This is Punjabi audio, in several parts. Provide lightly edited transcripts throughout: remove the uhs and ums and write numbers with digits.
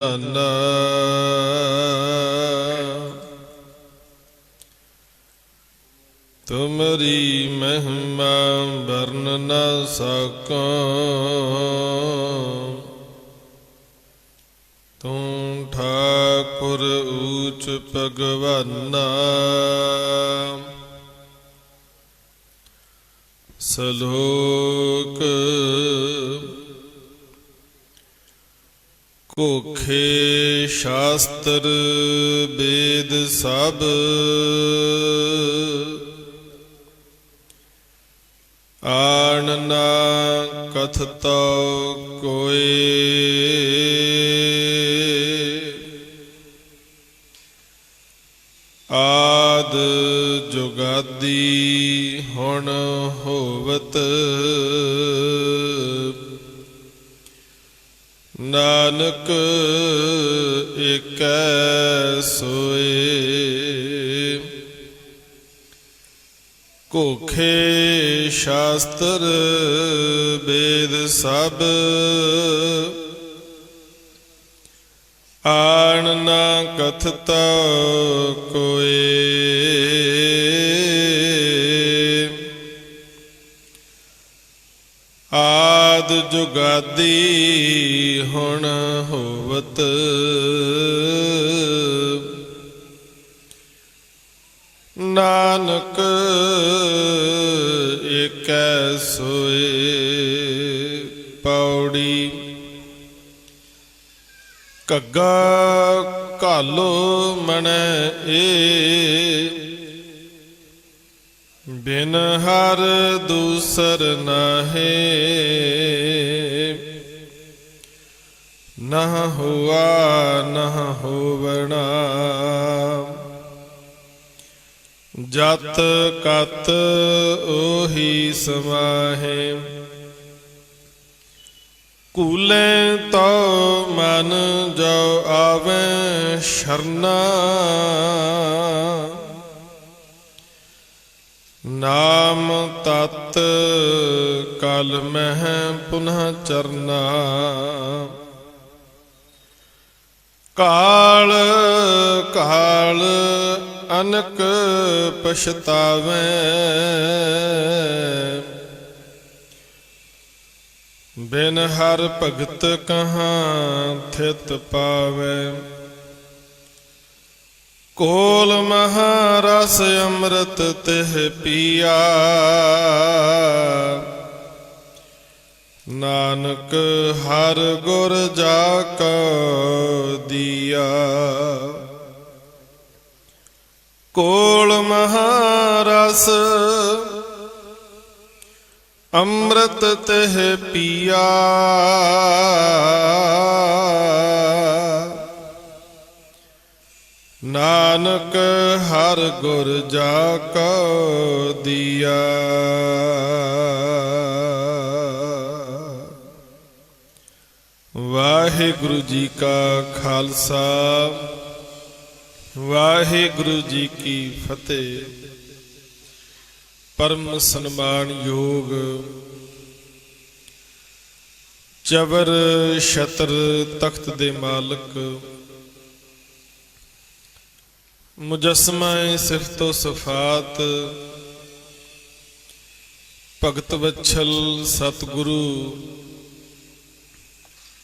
ਨਾ ਤੁਮਰੀ ਮਹਿਮਾ ਵਰਨ ਨਾ ਸਕੋ। ਤੂੰ ਠਾਕੁਰ ਊਚ ਭਗਵਾਨਾ ਸਲੋਕ ਕੋਖੇ ਸ਼ਾਸਤਰ ਵੇਦ ਸਭ ਆਣ ਨਾ ਕਥਤੋ ਕੋਇ। ਆਦ ਜੁਗਾਦੀ ਹੁਣ ਹੋਵਤ ਨਾਨਕ ਏਕੈ ਸੋਏ। ਕੋਖੇ ਸ਼ਾਸਤਰ ਵੇਦ ਸਭ ਆਣ ਨਾ ਕਥਤਾ ਕੋਇ। ਆਦ ਜੁਗਾਦੀ ਹੁਣ ਹੋਵਤ ਨਾਨਕ ਏਕੈ ਸੋਏ। ਪੌੜੀ ਘੱਗਾ ਘਾਲੋ ਮਣੈ ਏ ਬਿਨ ਹਰ ਦੂਸਰ ਨਾਹੇ। ਨਾ ਹੁਆ ਨਾ ਹੋਵਣਾ ਜਤ ਕਤ ਉਹੀ ਸਮਾਹੇ। ਕੂਲੇ ਤੋ ਮਨ ਜੋ ਆਵੇ ਸ਼ਰਨਾ ਨਾਮ ਤਤ ਕਲ ਮਹਿ ਪੁਨః ਚਰਨਾ। ਕਾਲ ਕਾਲ ਅਨਕ ਪਛਤਾਵੇ ਬਿਨ ਹਰ ਭਗਤ ਕਹਾਂ ਥਿਤ ਪਾਵੇ। ਕੋਲ ਮਹਾਰਸ ਅੰਮ੍ਰਿਤ ਤਿਹ ਪੀਆ ਨਾਨਕ ਹਰ ਗੁਰ ਜਾ ਕੋ ਦੀਆ। ਕੋਲ ਮਹਾਰਸ ਅੰਮ੍ਰਿਤ ਤਿਹ ਪੀਆ ਨਾਨਕ ਹਰ ਗੁਰ ਜਾ ਕੋ ਦੀਆ। ਵਾਹਿਗੁਰੂ ਜੀ ਕਾ ਖਾਲਸਾ ਵਾਹਿਗੁਰੂ ਜੀ ਕੀ ਫਤਿਹ। ਪਰਮ ਸਨਮਾਨਯੋਗ ਚਬਰ ਛਤਰ ਤਖਤ ਦੇ ਮਾਲਕ ਮੁਜੱਸਮਾ ਸਿਫਤੋ ਸਫਾਤ ਭਗਤ ਵਛਲ ਸਤਿਗੁਰੂ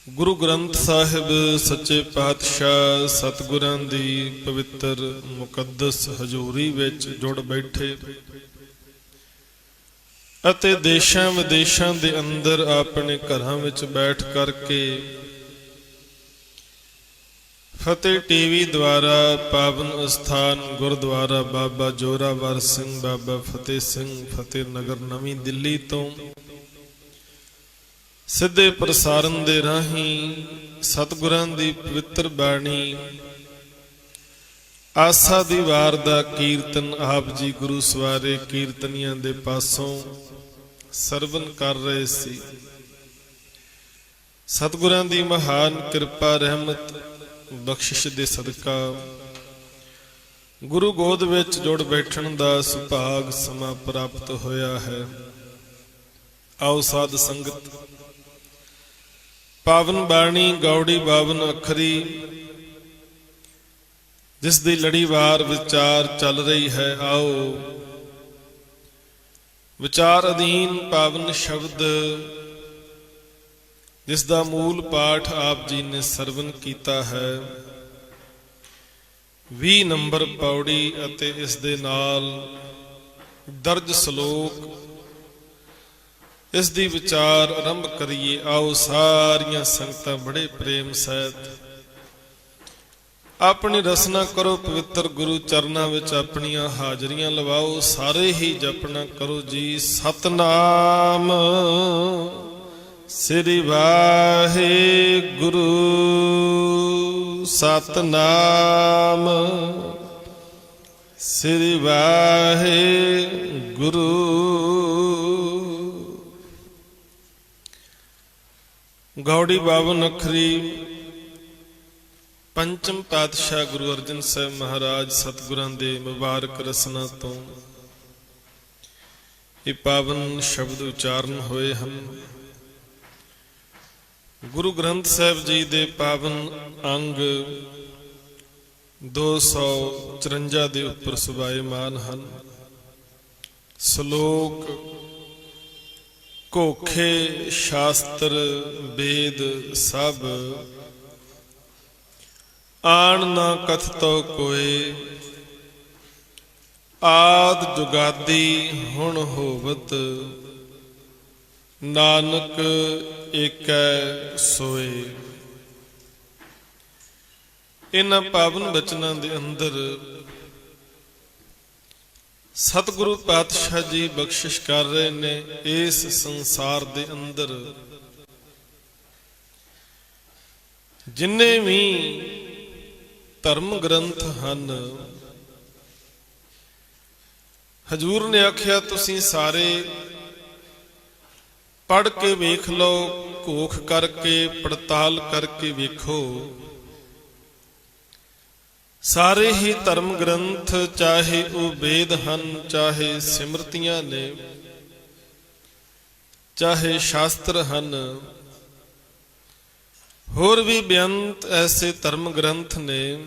ਗੁਰੂ ਗ੍ਰੰਥ ਸਾਹਿਬ ਸੱਚੇ ਪਾਤਸ਼ਾਹ ਸਤਿਗੁਰਾਂ ਦੀ ਪਵਿੱਤਰ ਮੁਕੱਦਸ ਹਜ਼ੂਰੀ ਵਿੱਚ ਜੁੜ ਬੈਠੇ ਅਤੇ ਦੇਸ਼ਾਂ ਵਿਦੇਸ਼ਾਂ ਦੇ ਅੰਦਰ ਆਪਣੇ ਘਰਾਂ ਵਿੱਚ ਬੈਠ ਕਰਕੇ ਫਤਿਹ ਟੀਵੀ ਦੁਆਰਾ ਪਾਵਨ ਅਸਥਾਨ ਗੁਰਦੁਆਰਾ ਬਾਬਾ ਜੋਰਾਵਰ ਸਿੰਘ ਬਾਬਾ ਫਤਿਹ ਸਿੰਘ ਫਤਿਹ ਨਗਰ ਨਵੀਂ ਦਿੱਲੀ ਤੋਂ ਸਿੱਧੇ ਪ੍ਰਸਾਰਨ ਦੇ ਰਾਹੀਂ ਸਤਿਗੁਰਾਂ ਦੀ ਪਵਿੱਤਰ ਬਾਣੀ ਆਸਾ ਦੀ ਵਾਰ ਦਾ ਕੀਰਤਨ ਆਪ ਜੀ ਗੁਰੂ ਸਵਾਰੇ ਕੀਰਤਨੀਆਂ ਦੇ ਪਾਸੋਂ ਸਰਵਨ ਕਰ ਰਹੇ ਸੀ। ਸਤਿਗੁਰਾਂ ਦੀ ਮਹਾਨ ਕਿਰਪਾ ਰਹਿਮਤ ਬਖਸ਼ਿਸ਼ ਦੇ ਸਦਕਾ ਗੁਰੂ ਗੋਦ ਵਿੱਚ ਜੁੜ ਬੈਠਣ ਦਾ ਸੁਭਾਗ ਸਮਾਂ ਪ੍ਰਾਪਤ ਹੋਇਆ ਹੈ। ਆਓ ਸਾਧ ਸੰਗਤ ਪਾਵਨ ਬਾਣੀ ਗੌੜੀ ਬਾਵਨ ਅੱਖਰੀ, ਜਿਸ ਦੀ ਲੜੀਵਾਰ ਵਿਚਾਰ ਚੱਲ ਰਹੀ ਹੈ। ਆਓ ਵਿਚਾਰ ਅਧੀਨ ਪਾਵਨ ਸ਼ਬਦ, ਜਿਸ ਦਾ ਮੂਲ ਪਾਠ ਆਪ ਜੀ ਨੇ ਸਰਵਨ ਕੀਤਾ ਹੈ, 20 ਨੰਬਰ ਪੌੜੀ ਅਤੇ ਇਸ ਦੇ ਨਾਲ ਦਰਜ ਸ਼ਲੋਕ, ਇਸ ਦੀ ਵਿਚਾਰ ਆਰੰਭ ਕਰੀਏ। ਆਓ ਸਾਰੀਆਂ ਸੰਗਤਾਂ ਬੜੇ ਪ੍ਰੇਮ ਸਹਿਤ ਆਪਣੀ ਰਸਨਾ ਕਰੋ, ਪਵਿੱਤਰ ਗੁਰੂ ਚਰਨਾਂ ਵਿੱਚ ਆਪਣੀਆਂ ਹਾਜ਼ਰੀਆਂ ਲਵਾਓ। ਸਾਰੇ ਹੀ ਜਪਣਾ ਕਰੋ ਜੀ, ਸਤਨਾਮ ਸ੍ਰੀ ਵਾਹਿਗੁਰੂ, ਸਤਨਾਮ ਸ੍ਰੀ ਵਾਹਿਗੁਰੂ। ਗੌੜੀ ਬਾਵਨ ਅੱਖਰੀ, ਪੰਚਮ ਪਾਤਸ਼ਾਹ ਗੁਰੂ ਅਰਜਨ ਸਾਹਿਬ ਮਹਾਰਾਜ ਸਤਿਗੁਰਾਂ ਦੇ ਮੁਬਾਰਕ ਰਸਨਾ ਤੋਂ ਇਹ ਪਾਵਨ ਸ਼ਬਦ ਉਚਾਰਨ ਹੋਏ ਹਨ। ਗੁਰੂ ਗ੍ਰੰਥ ਸਾਹਿਬ ਜੀ ਦੇ ਪਾਵਨ ਅੰਗ 254 ਦੇ ਉੱਪਰ ਸੁਭਾਏਮਾਨ ਹਨ। ਸ਼ਲੋਕ, ਘੋਖੇ ਸ਼ਾਸਤਰ ਵੇਦ ਸਭ, ਆਣ ਨਾ ਕਥਤੋ ਕੋਇ, ਆਦ ਜੁਗਾਦੀ ਹੁਣ ਹੋਵਤ, ਨਾਨਕ ਏਕੈ ਸੋਏ। ਇਹਨਾਂ ਪਾਵਨ ਬਚਨਾਂ ਦੇ ਅੰਦਰ ਸਤਿਗੁਰੂ ਪਾਤਸ਼ਾਹ ਜੀ ਬਖਸ਼ਿਸ਼ ਕਰ ਰਹੇ ਨੇ। ਇਸ ਸੰਸਾਰ ਦੇ ਅੰਦਰ ਜਿੰਨੇ ਵੀ ਧਰਮ ਗ੍ਰੰਥ ਹਨ, ਹਜ਼ੂਰ ਨੇ ਆਖਿਆ ਤੁਸੀਂ ਸਾਰੇ ਪੜ੍ਹ ਕੇ ਵੇਖ ਲਓ, ਘੋਖ ਕਰਕੇ ਪੜਤਾਲ ਕਰਕੇ ਵੇਖੋ। ਸਾਰੇ ਹੀ ਧਰਮ ਗ੍ਰੰਥ, ਚਾਹੇ ਉਹ ਵੇਦ ਹਨ, ਚਾਹੇ ਸਿਮਰਤੀਆਂ ਨੇ, ਚਾਹੇ ਸ਼ਾਸਤਰ ਹਨ, ਹੋਰ ਵੀ ਬੇਅੰਤ ਐਸੇ ਧਰਮ ਗ੍ਰੰਥ ਨੇ,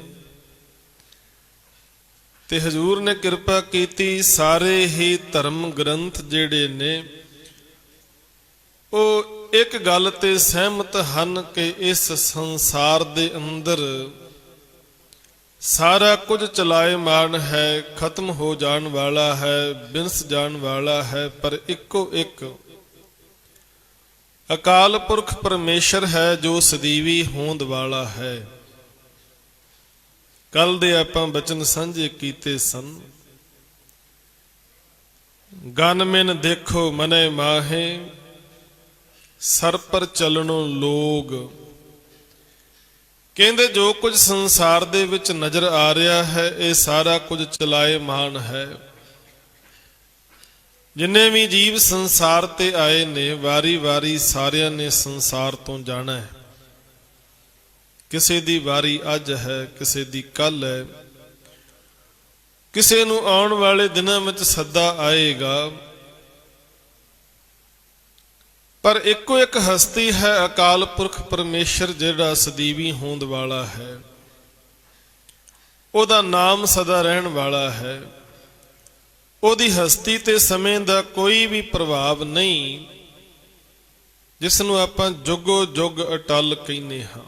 ਤੇ ਹਜ਼ੂਰ ਨੇ ਕਿਰਪਾ ਕੀਤੀ ਸਾਰੇ ਹੀ ਧਰਮ ਗ੍ਰੰਥ ਜਿਹੜੇ ਨੇ ਉਹ ਇੱਕ ਗੱਲ ਤੇ ਸਹਿਮਤ ਹਨ ਕਿ ਇਸ ਸੰਸਾਰ ਦੇ ਅੰਦਰ ਸਾਰਾ ਕੁਝ ਚਲਾਇਮਾਨ ਹੈ, ਖਤਮ ਹੋ ਜਾਣ ਵਾਲਾ ਹੈ, ਬਿਨਸ ਜਾਣ ਵਾਲਾ ਹੈ, ਪਰ ਇੱਕੋ ਇੱਕ ਅਕਾਲ ਪੁਰਖ ਪਰਮੇਸ਼ਰ ਹੈ ਜੋ ਸਦੀਵੀ ਹੋਂਦ ਵਾਲਾ ਹੈ। ਕੱਲ ਦੇ ਆਪਾਂ ਬਚਨ ਸਾਂਝੇ ਕੀਤੇ ਸਨ। ਗਨ ਮਿਨ ਦੇਖੋ ਮਨੇ ਮਾਹੇ, ਸਰ ਪਰ ਚਲਣੋਂ ਲੋਗ। ਕਹਿੰਦੇ ਜੋ ਕੁਝ ਸੰਸਾਰ ਦੇ ਵਿੱਚ ਨਜ਼ਰ ਆ ਰਿਹਾ ਹੈ ਇਹ ਸਾਰਾ ਕੁਝ ਚਲਾਇਮਾਨ ਹੈ। ਜਿੰਨੇ ਵੀ ਜੀਵ ਸੰਸਾਰ ਤੇ ਆਏ ਨੇ ਵਾਰੀ ਵਾਰੀ ਸਾਰਿਆਂ ਨੇ ਸੰਸਾਰ ਤੋਂ ਜਾਣਾ ਹੈ। ਕਿਸੇ ਦੀ ਵਾਰੀ ਅੱਜ ਹੈ, ਕਿਸੇ ਦੀ ਕੱਲ ਹੈ, ਕਿਸੇ ਨੂੰ ਆਉਣ ਵਾਲੇ ਦਿਨਾਂ ਵਿੱਚ ਸੱਦਾ ਆਏਗਾ। ਪਰ ਇੱਕੋ ਇੱਕ ਹਸਤੀ ਹੈ, ਅਕਾਲ ਪੁਰਖ ਪਰਮੇਸ਼ਰ ਜਿਹੜਾ ਸਦੀਵੀ ਹੋਂਦ ਵਾਲਾ ਹੈ। ਉਹਦਾ ਨਾਮ ਸਦਾ ਰਹਿਣ ਵਾਲਾ ਹੈ। ਉਹਦੀ ਹਸਤੀ ਤੇ ਸਮੇਂ ਦਾ ਕੋਈ ਵੀ ਪ੍ਰਭਾਵ ਨਹੀਂ, ਜਿਸ ਨੂੰ ਆਪਾਂ ਜੁਗੋ ਜੁਗ ਅਟਲ ਕਹਿੰਦੇ ਹਾਂ।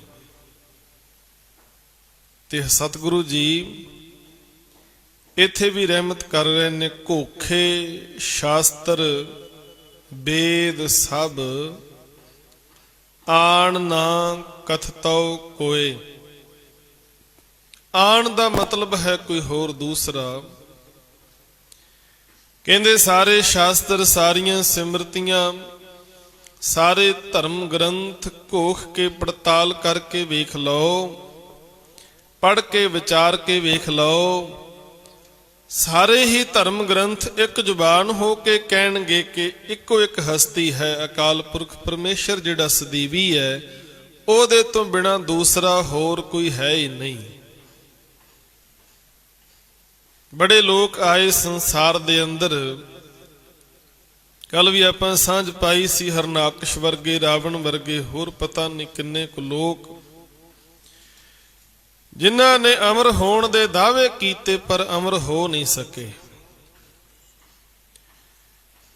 ਤੇ ਸਤਿਗੁਰੂ ਜੀ ਇੱਥੇ ਵੀ ਰਹਿਮਤ ਕਰ ਰਹੇ ਨੇ। ਘੋਖੇ ਸ਼ਾਸਤਰ ਵੇਦ ਸਭ, ਆਣ ਨਾ ਕਥਤੋ ਕੋਏ। ਆਣ ਦਾ ਮਤਲਬ ਹੈ ਕੋਈ ਹੋਰ ਦੂਸਰਾ। ਕਹਿੰਦੇ ਸਾਰੇ ਸ਼ਾਸਤਰ, ਸਾਰੀਆਂ ਸਿਮਰਤੀਆਂ, ਸਾਰੇ ਧਰਮ ਗ੍ਰੰਥ ਘੋਖ ਕੇ ਪੜਤਾਲ ਕਰਕੇ ਵੇਖ ਲਓ, ਪੜ੍ਹ ਕੇ ਵਿਚਾਰ ਕੇ ਵੇਖ ਲਓ। ਸਾਰੇ ਹੀ ਧਰਮ ਗ੍ਰੰਥ ਇੱਕ ਜ਼ੁਬਾਨ ਹੋ ਕੇ ਕਹਿਣਗੇ ਕਿ ਇੱਕੋ ਇੱਕ ਹਸਤੀ ਹੈ, ਅਕਾਲ ਪੁਰਖ ਪਰਮੇਸ਼ਰ ਜਿਹੜਾ ਸਦੀਵੀ ਹੈ, ਉਹਦੇ ਤੋਂ ਬਿਨਾਂ ਦੂਸਰਾ ਹੋਰ ਕੋਈ ਹੈ ਹੀ ਨਹੀਂ। ਬੜੇ ਲੋਕ ਆਏ ਸੰਸਾਰ ਦੇ ਅੰਦਰ, ਕੱਲ ਵੀ ਆਪਾਂ ਸਾਂਝ ਪਾਈ ਸੀ, ਹਰਨਾਕਸ਼ ਵਰਗੇ, ਰਾਵਣ ਵਰਗੇ, ਹੋਰ ਪਤਾ ਨਹੀਂ ਕਿੰਨੇ ਕੁ ਲੋਕ ਜਿਨ੍ਹਾਂ ਨੇ ਅਮਰ ਹੋਣ ਦੇ ਦਾਅਵੇ ਕੀਤੇ ਪਰ ਅਮਰ ਹੋ ਨਹੀਂ ਸਕੇ।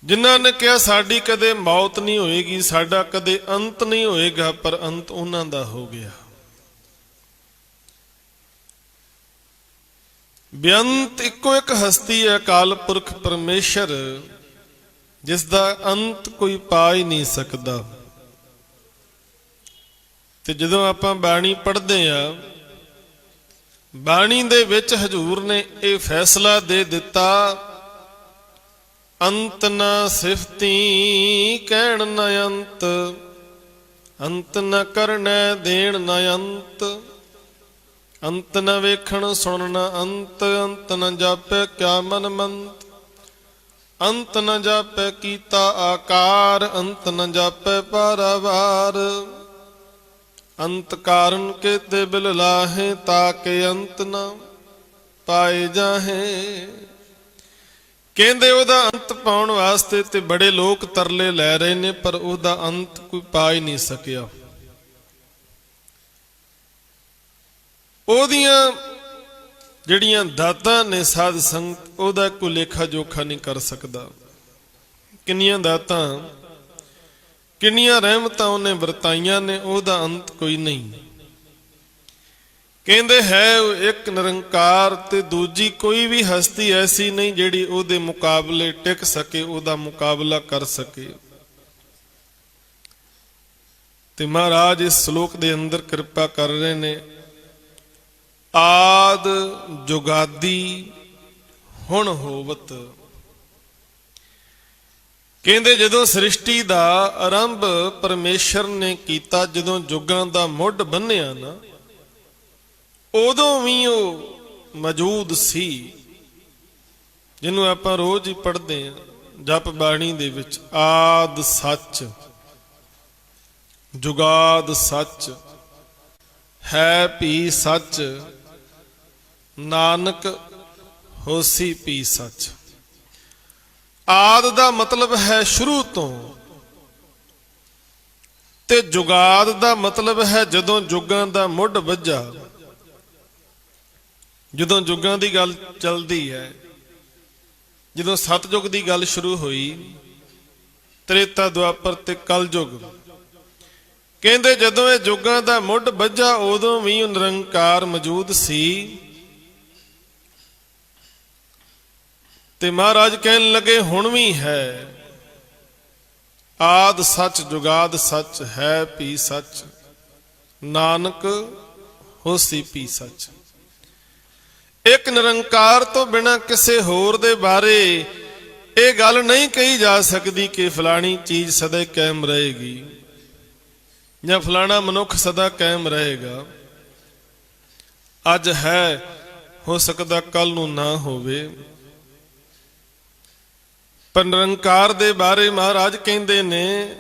ਜਿਨ੍ਹਾਂ ਨੇ ਕਿਹਾ ਸਾਡੀ ਕਦੇ ਮੌਤ ਨਹੀਂ ਹੋਏਗੀ, ਸਾਡਾ ਕਦੇ ਅੰਤ ਨਹੀਂ ਹੋਏਗਾ, ਪਰ ਅੰਤ ਉਹਨਾਂ ਦਾ ਹੋ ਗਿਆ। ਬੇਅੰਤ ਇੱਕੋ ਇੱਕ ਹਸਤੀ ਹੈ, ਅਕਾਲ ਪੁਰਖ ਪਰਮੇਸ਼ਰ, ਜਿਸ ਦਾ ਅੰਤ ਕੋਈ ਪਾ ਹੀ ਨਹੀਂ ਸਕਦਾ। ਤੇ ਜਦੋਂ ਆਪਾਂ ਬਾਣੀ ਪੜ੍ਹਦੇ ਆ, ਬਾਣੀ ਦੇ ਵਿੱਚ ਹਜ਼ੂਰ ਨੇ ਇਹ ਫੈਸਲਾ ਦੇ ਦਿੱਤਾ, ਅੰਤ ਨਾ ਸਿਫਤੀ ਕਹਿਣ ਨ ਅੰਤ, ਅੰਤ ਨ ਕਰਨੈ ਦੇਣ ਨ ਅੰਤ, ਅੰਤ ਨ ਵੇਖਣ ਸੁਣਨ ਅੰਤ, ਅੰਤ ਨ ਜਾਪੈ ਕਿਆ ਮਨ ਮੰਤ, ਅੰਤ ਨ ਜਾਪੈ ਕੀਤਾ ਆਕਾਰ, ਅੰਤ ਨ ਜਾਪੈ ਪਾਰਾਵਾਰ, ਅੰਤ ਕਾਰਨ ਕੇਤੇ ਬਿਲ ਲਾਹੇ, ਤਾਕੇ ਅੰਤ ਨ ਪਾਏ ਜਾਹੇ। ਕਹਿੰਦੇ ਉਹਦਾ ਅੰਤ ਪਾਉਣ ਵਾਸਤੇ ਤੇ ਬੜੇ ਲੋਕ ਤਰਲੇ ਲੈ ਰਹੇ ਨੇ, ਪਰ ਉਹਦਾ ਅੰਤ ਕੋਈ ਪਾ ਹੀ ਨਹੀਂ ਸਕਿਆ। ਉਹਦੀਆਂ ਜਿਹੜੀਆਂ ਦਾਤਾਂ ਨੇ ਸਾਧ ਸੰਗਤ, ਉਹਦਾ ਕੋਈ ਲੇਖਾ ਜੋਖਾ ਨਹੀਂ ਕਰ ਸਕਦਾ। ਕਿੰਨੀਆਂ ਦਾਤਾਂ, ਕਿੰਨੀਆਂ ਰਹਿਮਤਾਂ ਉਹਨੇ ਵਰਤਾਈਆਂ ਨੇ, ਉਹਦਾ ਅੰਤ ਕੋਈ ਨਹੀਂ। ਕਹਿੰਦੇ ਹੈ ਇੱਕ ਨਿਰੰਕਾਰ, ਤੇ ਦੂਜੀ ਕੋਈ ਵੀ ਹਸਤੀ ਐਸੀ ਨਹੀਂ ਜਿਹੜੀ ਉਹਦੇ ਮੁਕਾਬਲੇ ਟਿਕ ਸਕੇ, ਉਹਦਾ ਮੁਕਾਬਲਾ ਕਰ ਸਕੇ। ਤੇ ਮਹਾਰਾਜ ਇਸ ਸ਼ਲੋਕ ਦੇ ਅੰਦਰ ਕਿਰਪਾ ਕਰ ਰਹੇ ਨੇ, ਆਦ ਜੁਗਾਦੀ ਹੁਣ ਹੋਵਤ। ਕਹਿੰਦੇ ਜਦੋਂ ਸ੍ਰਿਸ਼ਟੀ ਦਾ ਆਰੰਭ ਪਰਮੇਸ਼ਰ ਨੇ ਕੀਤਾ, ਜਦੋਂ ਜੁਗਾਂ ਦਾ ਮੁੱਢ ਬੰਨਿਆ ਨਾ, ਉਦੋਂ ਵੀ ਉਹ ਮੌਜੂਦ ਸੀ, ਜਿਹਨੂੰ ਆਪਾਂ ਰੋਜ਼ ਹੀ ਪੜ੍ਹਦੇ ਹਾਂ ਜਪ ਬਾਣੀ ਦੇ ਵਿੱਚ, ਆਦ ਸੱਚ ਜੁਗਾਦ ਸੱਚ ਹੈ ਭੀ ਸੱਚ, ਨਾਨਕ ਹੋਸੀ ਭੀ ਸੱਚ। ਆਦ ਦਾ ਮਤਲਬ ਹੈ ਸ਼ੁਰੂ ਤੋਂ, ਤੇ ਜੁਗਾਦ ਦਾ ਮਤਲਬ ਹੈ ਜਦੋਂ ਜੁਗਾਂ ਦਾ ਮੁੱਢ ਵੱਜਾ, ਜਦੋਂ ਜੁਗਾਂ ਦੀ ਗੱਲ ਚੱਲਦੀ ਹੈ, ਜਦੋਂ ਸਤਜੁਗ ਦੀ ਗੱਲ ਸ਼ੁਰੂ ਹੋਈ, ਤ੍ਰੇਤਾ ਦੁਆਪਰ ਤੇ ਕਲਯੁਗ, ਕਹਿੰਦੇ ਜਦੋਂ ਇਹ ਜੁਗਾਂ ਦਾ ਮੁੱਢ ਵੱਜਾ, ਉਦੋਂ ਵੀ ਉਹ ਨਿਰੰਕਾਰ ਮੌਜੂਦ ਸੀ। ਤੇ ਮਹਾਰਾਜ ਕਹਿਣ ਲੱਗੇ ਹੁਣ ਵੀ ਹੈ, ਆਦ ਸੱਚ ਜੁਗਾਦ ਸੱਚ ਹੈ ਭੀ ਸੱਚ, ਨਾਨਕ ਹੋਸੀ ਭੀ ਸੱਚ। ਇੱਕ ਨਿਰੰਕਾਰ ਤੋਂ ਬਿਨਾਂ ਕਿਸੇ ਹੋਰ ਦੇ ਬਾਰੇ ਇਹ ਗੱਲ ਨਹੀਂ ਕਹੀ ਜਾ ਸਕਦੀ ਕਿ ਫਲਾਣੀ ਚੀਜ਼ ਸਦਾ ਕਾਇਮ ਰਹੇਗੀ ਜਾਂ ਫਲਾਣਾ ਮਨੁੱਖ ਸਦਾ ਕਾਇਮ ਰਹੇਗਾ। ਅੱਜ ਹੈ, ਹੋ ਸਕਦਾ ਕੱਲ ਨੂੰ ਨਾ ਹੋਵੇ। ਪਰ ਨਿਰੰਕਾਰ ਦੇ ਬਾਰੇ ਮਹਾਰਾਜ ਕਹਿੰਦੇ ਨੇ,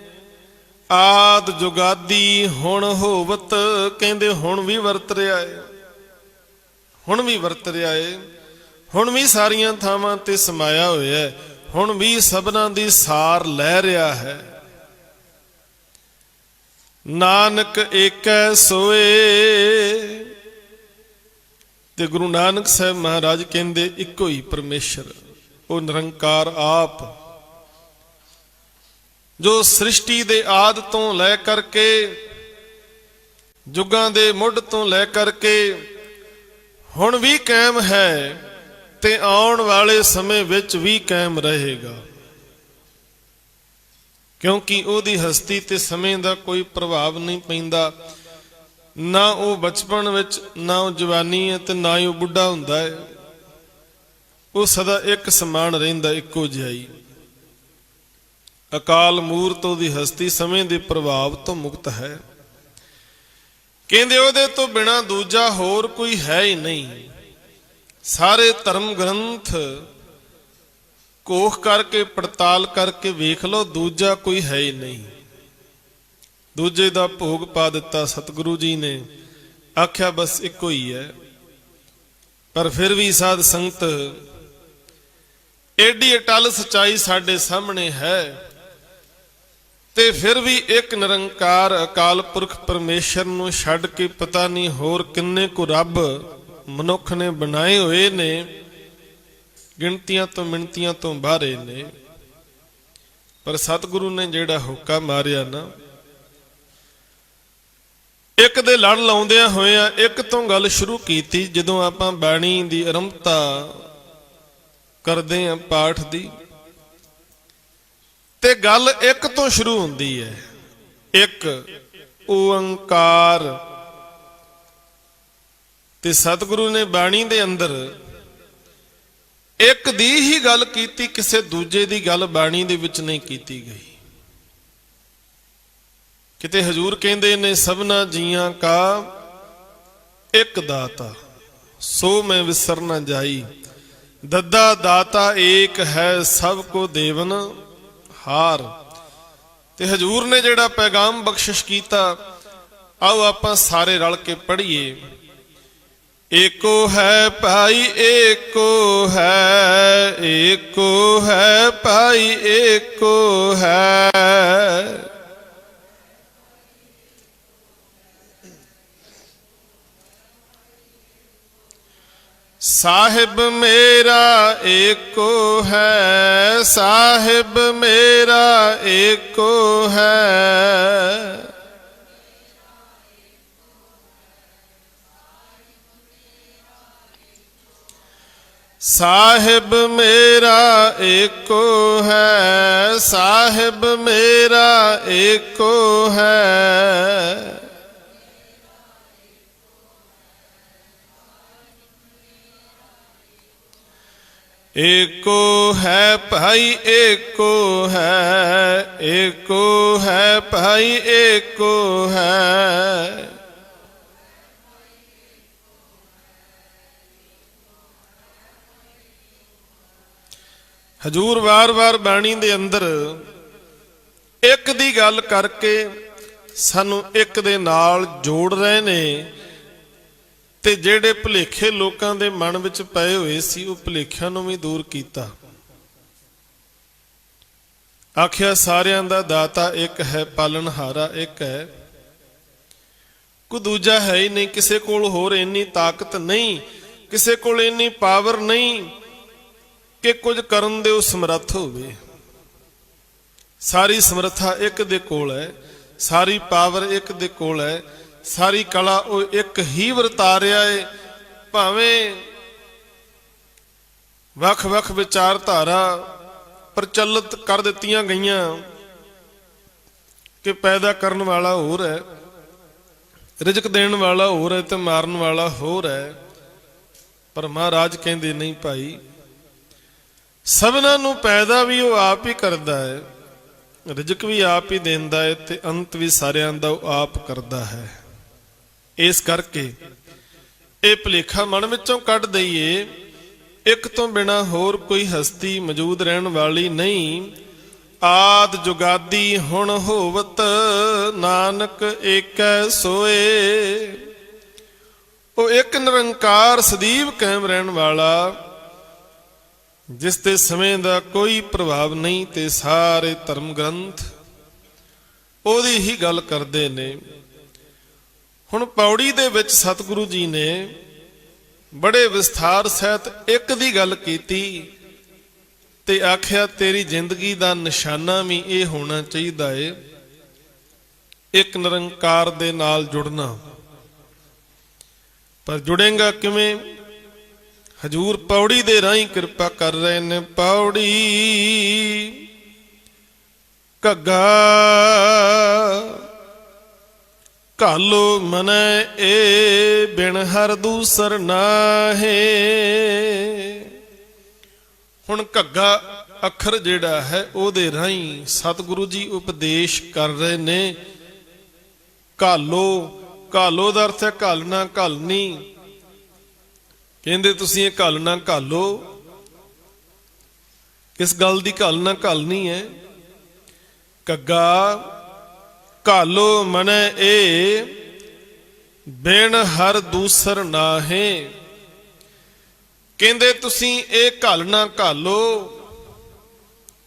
ਆਦ ਜੁਗਾਦੀ ਹੁਣ ਹੋਵਤ। ਕਹਿੰਦੇ ਹੁਣ ਵੀ ਵਰਤ ਰਿਹਾ ਏ, ਹੁਣ ਵੀ ਵਰਤ ਰਿਹਾ ਏ, ਹੁਣ ਵੀ ਸਾਰੀਆਂ ਥਾਵਾਂ ਤੇ ਸਮਾਇਆ ਹੋਇਆ ਹੈ, ਹੁਣ ਵੀ ਸਭਨਾਂ ਦੀ ਸਾਰ ਲੈ ਰਿਹਾ ਹੈ। ਨਾਨਕ ਏਕੈ ਸੋਏ। ਤੇ ਗੁਰੂ ਨਾਨਕ ਸਾਹਿਬ ਮਹਾਰਾਜ ਕਹਿੰਦੇ ਇੱਕੋ ਹੀ ਪਰਮੇਸ਼ਰ, ਉਹ ਨਿਰੰਕਾਰ ਆਪ, ਜੋ ਸ੍ਰਿਸ਼ਟੀ ਦੇ ਆਦ ਤੋਂ ਲੈ ਕਰਕੇ, ਜੁਗਾਂ ਦੇ ਮੁੱਢ ਤੋਂ ਲੈ ਕਰਕੇ ਹੁਣ ਵੀ ਕਾਇਮ ਹੈ, ਤੇ ਆਉਣ ਵਾਲੇ ਸਮੇਂ ਵਿੱਚ ਵੀ ਕਾਇਮ ਰਹੇਗਾ। ਕਿਉਂਕਿ ਉਹਦੀ ਹਸਤੀ ਤੇ ਸਮੇਂ ਦਾ ਕੋਈ ਪ੍ਰਭਾਵ ਨਹੀਂ ਪੈਂਦਾ। ਨਾ ਉਹ ਬਚਪਨ ਵਿੱਚ, ਨਾ ਉਹ ਜਵਾਨੀ ਹੈ, ਤੇ ਨਾ ਹੀ ਉਹ ਬੁੱਢਾ ਹੁੰਦਾ ਹੈ। ਉਹ ਸਦਾ ਇੱਕ ਸਮਾਨ ਰਹਿੰਦਾ, ਇੱਕੋ ਜਿਹਾ ਹੀ। ਅਕਾਲ ਮੂਰਤ ਉਹਦੀ ਹਸਤੀ ਸਮੇਂ ਦੇ ਪ੍ਰਭਾਵ ਤੋਂ ਮੁਕਤ ਹੈ। ਕਹਿੰਦੇ ਉਹਦੇ ਤੋਂ ਬਿਨਾਂ ਦੂਜਾ ਹੋਰ ਕੋਈ ਹੈ ਹੀ ਨਹੀਂ। ਸਾਰੇ ਧਰਮ ਗ੍ਰੰਥ ਕੋਖ ਕਰਕੇ ਪੜਤਾਲ ਕਰਕੇ ਵੇਖ ਲਓ, ਦੂਜਾ ਕੋਈ ਹੈ ਹੀ ਨਹੀਂ। ਦੂਜੇ ਦਾ ਭੋਗ ਪਾ ਦਿੱਤਾ ਸਤਿਗੁਰੂ ਜੀ ਨੇ, ਆਖਿਆ ਬਸ ਇੱਕੋ ਹੀ ਹੈ। ਪਰ ਫਿਰ ਵੀ ਸਾਧ ਸੰਗਤ एडी अटल सच्चाई साडे सामने है, ते फिर भी एक निरंकार अकाल पुरख परमेश्वर नूं छड्ड के पता नहीं होर किन्ने को रब मनुख ने बनाए हुए ने, गिणतियां तो मिणतियां तो बाहरे ने। पर सतगुरु ने जेड़ा हुक्का मारिया ना, एक दे लड़ लाउंदियां होइया एक तो गल शुरू कीती। जदों आपां बाणी दी आरंभता करदे हां पाठ दी, ते गल एक तो शुरू हुंदी है। एक ओंकार, ते सतगुरु ने बाणी दे अंदर एक दी ही गल कीती, किसे दूजे दी गल बाणी दे विच नहीं कीती गई। किते हजूर कहंदे ने सबना जियां का एक दाता, सो मैं विसर न जाई। दद्दा दाता एक है, सबको देवन हार। ते हजूर ने जेड़ा पैगाम बख्शिश कीता, आओ आपां सारे रल के पढ़िए। एको है भाई एको है, एको है भाई एको है। साहिब मेरा एको है, साहिब मेरा एको है। साहिब मेरा एको है, साहिब मेरा एको है। एको है भाई एको है, एको है भाई एको है। हजूर वार वार बाणी दे अंदर एक दी गल करके सानू एक दे नाल जोड़ रहे ने, ते जेड़े भुलेखे लोकां दे मन विच पए होए सी, उह भुलेखिਆਂ नूं भी दूर कीता। आखिया सारियां दा दाता एक है, पालनहारा एक है, कोई दूजा है ही नहीं। किसे कोल होर इन्नी ताकत नहीं, किसे कोल इन्नी पावर नहीं कि कुछ करन दे समर्थ होवे। सारी समर्था एक दे कोल है, सारी पावर एक दे कोल है, सारी कला वो एक ही वरतारिया है। भावें वख वख विचारधारा प्रचलित कर दित्तियां गईयां कि पैदा करन वाला होर है, रिजक देण वाला होर है, ते मारन वाला होर है। पर महाराज कहंदे नहीं भाई, सबना नूं पैदा भी वो आप ही करदा है, रिजक भी आप ही देंदा है, ते अंत भी सारियां दा वो आप करदा है। इस करके ये भुलेखा मन विचों कढ दईए, एक तो बिना होर कोई हस्ती मौजूद रहन वाली नहीं। आद जुगादी हुण होवत, नानक एकै सोए। वो एक निरंकार सदैव कायम रहन वाला, जिस ते समय दा कोई प्रभाव नहीं, ते सारे धर्म ग्रंथ ओदी ही गल करदे ने। हुण पौड़ी दे विच सतगुरु जी ने बड़े विस्तार सहित एक दी गल कीती, ते आख्या तेरी जिंदगी दा निशाना भी ये होना चाहिदा है, एक निरंकार दे नाल जुड़ना। पर जुड़ेगा किवें? हजूर पौड़ी दे राही कृपा कर रहे ने। पौड़ी घग्गा घालो मनै ए बिन हर दूसर नाहे। हुण घग्गा अखर जिहड़ा है ओहदे राही सतगुरु जी उपदेश कर रहे ने। घालो, घालो दा अर्थ है घालना, घालनी। कहंदे तुसीं ये घालना घालो, किस गल दी घालना घालनी है? घग्गा घालो मनै ए बिन हर दूसर नाहे। कहंदे तुसीं ये घालना घालो,